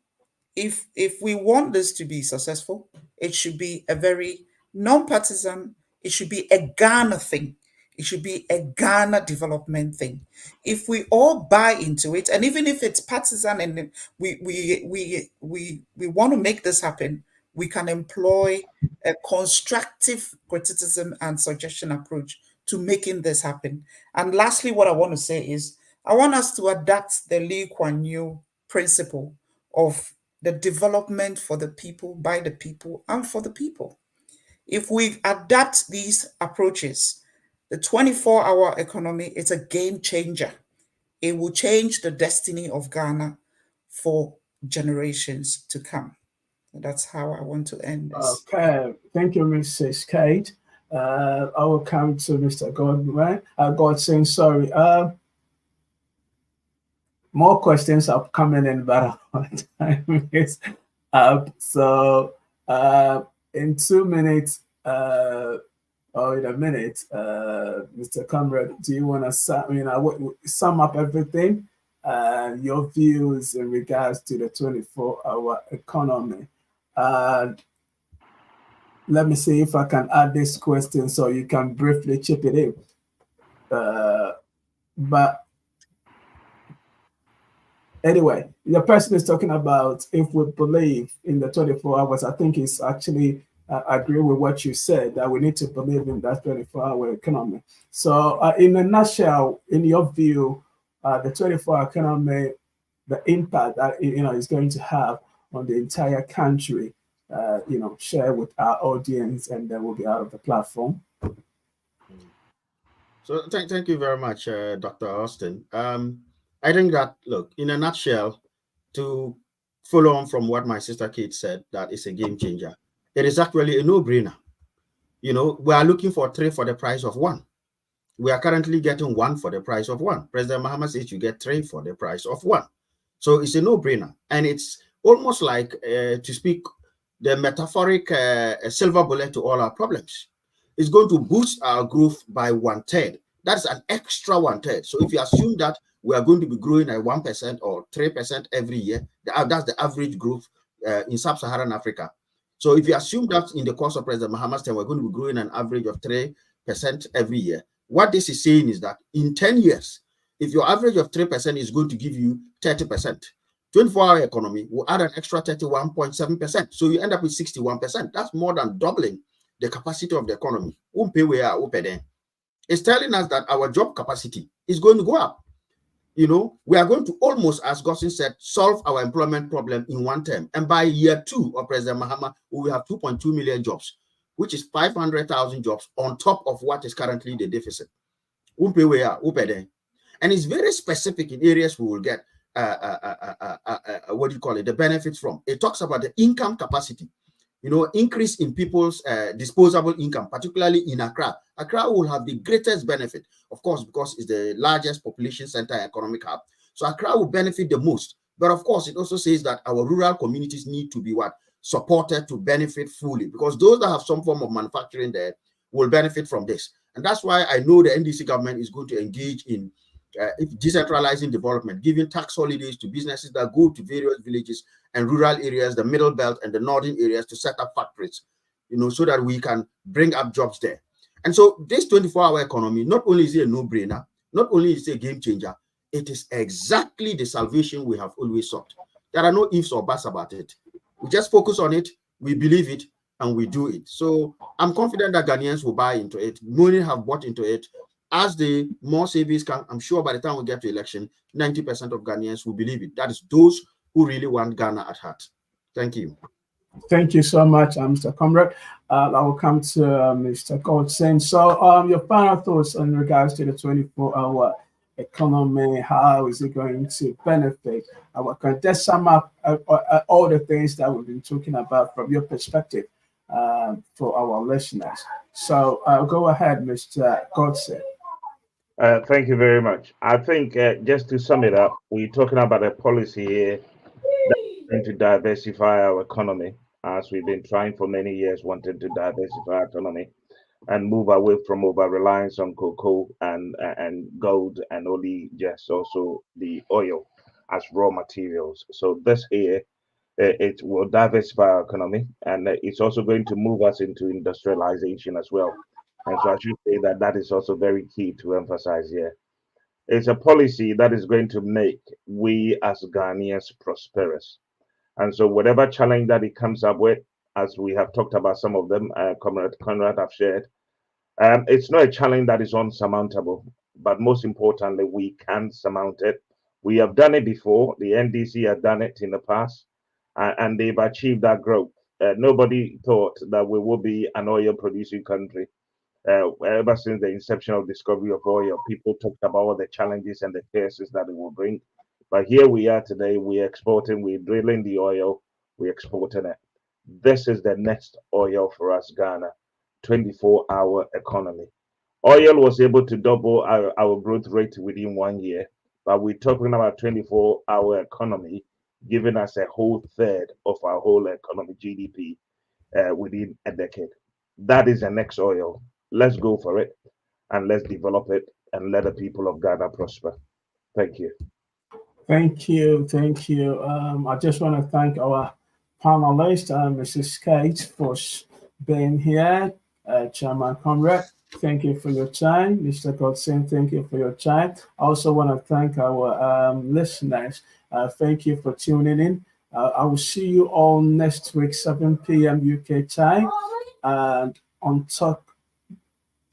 if we want this to be successful, it should be a very non-partisan, it should be a Ghana thing. It should be a Ghana development thing. If we all buy into it, and even if it's partisan and we want to make this happen, we can employ a constructive criticism and suggestion approach to making this happen. And lastly, what I want to say is I want us to adapt the Lee Kuan Yew principle of the development for the people, by the people, and for the people. If we adapt these approaches, the 24-hour economy is a game changer. It will change the destiny of Ghana for generations to come. That's how I want to end this. Okay, thank you, Mrs. Kate. I will come to Mr. Godson. Sorry. More questions are coming in, but time is up. So in 2 minutes, or in a minute, Mr. Conrad, do you want to sum up everything, your views in regards to the 24-hour economy? And let me see if I can add this question so you can briefly chip it in. But anyway, the person is talking about if we believe in the 24 hours. I think it's actually, I agree with what you said, that we need to believe in that 24-hour economy. So in a nutshell, in your view, the 24-hour economy, the impact that is going to have on the entire country, share with our audience, and then we'll be out of the platform. So thank you very much, Dr. Austin. I think that, look, in a nutshell, to follow on from what my sister Kate said, that is a game changer. It is actually a no-brainer. We are looking for 3 for the price of 1. We are currently getting 1 for the price of 1. President Mahama says you get 3 for the price of 1. So it's a no-brainer. And it's almost like, to speak the metaphoric silver bullet to all our problems. It's going to boost our growth by 1/3. That's an extra 1/3. So if you assume that we are going to be growing at 1% or 3% every year, that's the average growth in sub-Saharan Africa. So if you assume that in the course of President Mahama's time, we're going to be growing an average of 3% every year, what this is saying is that in 10 years, if your average of 3% is going to give you 30%, 24-hour economy will add an extra 31.7%. So you end up with 61%. That's more than doubling the capacity of the economy. It's telling us that our job capacity is going to go up. We are going to almost, as Godson said, solve our employment problem in 1 term. And by year 2 of President Mahama, we will have 2.2 million jobs, which is 500,000 jobs on top of what is currently the deficit. And it's very specific in areas we will get, the benefits from. It talks about the income capacity, increase in people's disposable income, particularly in Accra. Accra will have the greatest benefit, of course, because it's the largest population center economic hub. So Accra will benefit the most. But of course, it also says that our rural communities need to be supported to benefit fully, because those that have some form of manufacturing there will benefit from this. And that's why I know the NDC government is going to engage in decentralizing development, giving tax holidays to businesses that go to various villages and rural areas, the middle belt and the northern areas, to set up factories, so that we can bring up jobs there. And so this 24-hour economy, not only is it a no-brainer, not only is it a game changer, it is exactly the salvation we have always sought. There are no ifs or buts about it. We just focus on it, we believe it, and we do it. So I'm confident that Ghanaians will buy into it. Many have bought into it. As the more savings come, I'm sure by the time we get to election, 90% of Ghanaians will believe it. That is those who really want Ghana at heart. Thank you. Thank you so much, Mr. Conrad. I will come to Mr. Godson. So your final thoughts in regards to the 24-hour economy, how is it going to benefit our country? Just sum up all the things that we've been talking about from your perspective for our listeners. So go ahead, Mr. Godson. Thank you very much. I think just to sum it up, we're talking about a policy here that's going to diversify our economy, as we've been trying for many years, wanting to diversify our economy. and move away from over-reliance on cocoa and gold, and only just also the oil as raw materials. So this here, it will diversify our economy, and it's also going to move us into industrialization as well. And so I should say that that is also very key to emphasize here. It's a policy that is going to make we as Ghanaians prosperous. And so whatever challenge that it comes up with, as we have talked about some of them, Conrad have shared, it's not a challenge that is unsurmountable, but most importantly, we can surmount it. We have done it before. The NDC have done it in the past, and they've achieved that growth. Nobody thought that we will be an oil producing country. Ever since the inception of discovery of oil, people talked about all the challenges and the cases that it will bring. But here we are today, we're exporting, we're drilling the oil, we're exporting it. This is the next oil for us, Ghana, 24-hour economy. Oil was able to double our growth rate within 1 year, but we're talking about 24-hour economy, giving us a whole third of our whole economy GDP within a decade. That is the next oil. Let's go for it, and let's develop it, and let the people of Ghana prosper. Thank you. Thank you. Thank you. I just want to thank our panelist, Mrs. Kate, for being here. Chairman Conrad, thank you for your time. Mr. Godson, thank you for your time. I also want to thank our listeners. Thank you for tuning in. I will see you all next week, 7 p.m. UK time, and on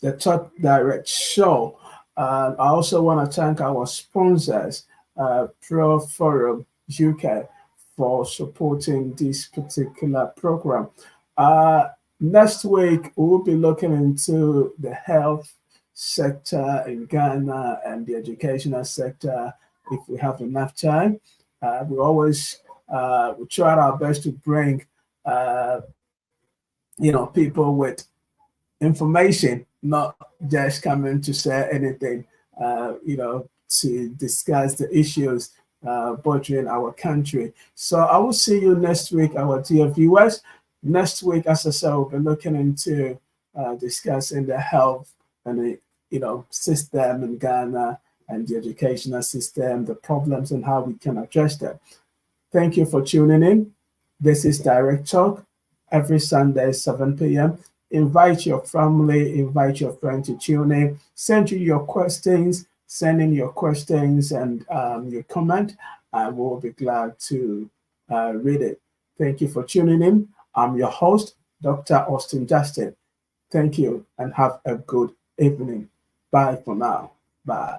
the Talk Direct show. I also want to thank our sponsors, Pro Forum UK, for supporting this particular program. Next week, we'll be looking into the health sector in Ghana and the educational sector if we have enough time. We always we try our best to bring people with information, not just coming to say anything, to discuss the issues bothering our country. So I will see you next week, our dear viewers. Next week, as I said, we'll be looking into discussing the health and the system in Ghana and the educational system, the problems and how we can address them. Thank you for tuning in. This is Direct Talk every Sunday, 7 p.m. Invite your family, invite your friend to tune in. Send in your questions and your comment. I will be glad to read it. Thank you for tuning in. I'm your host, Dr. Austin Justin. Thank you and have a good evening. Bye for now. Bye.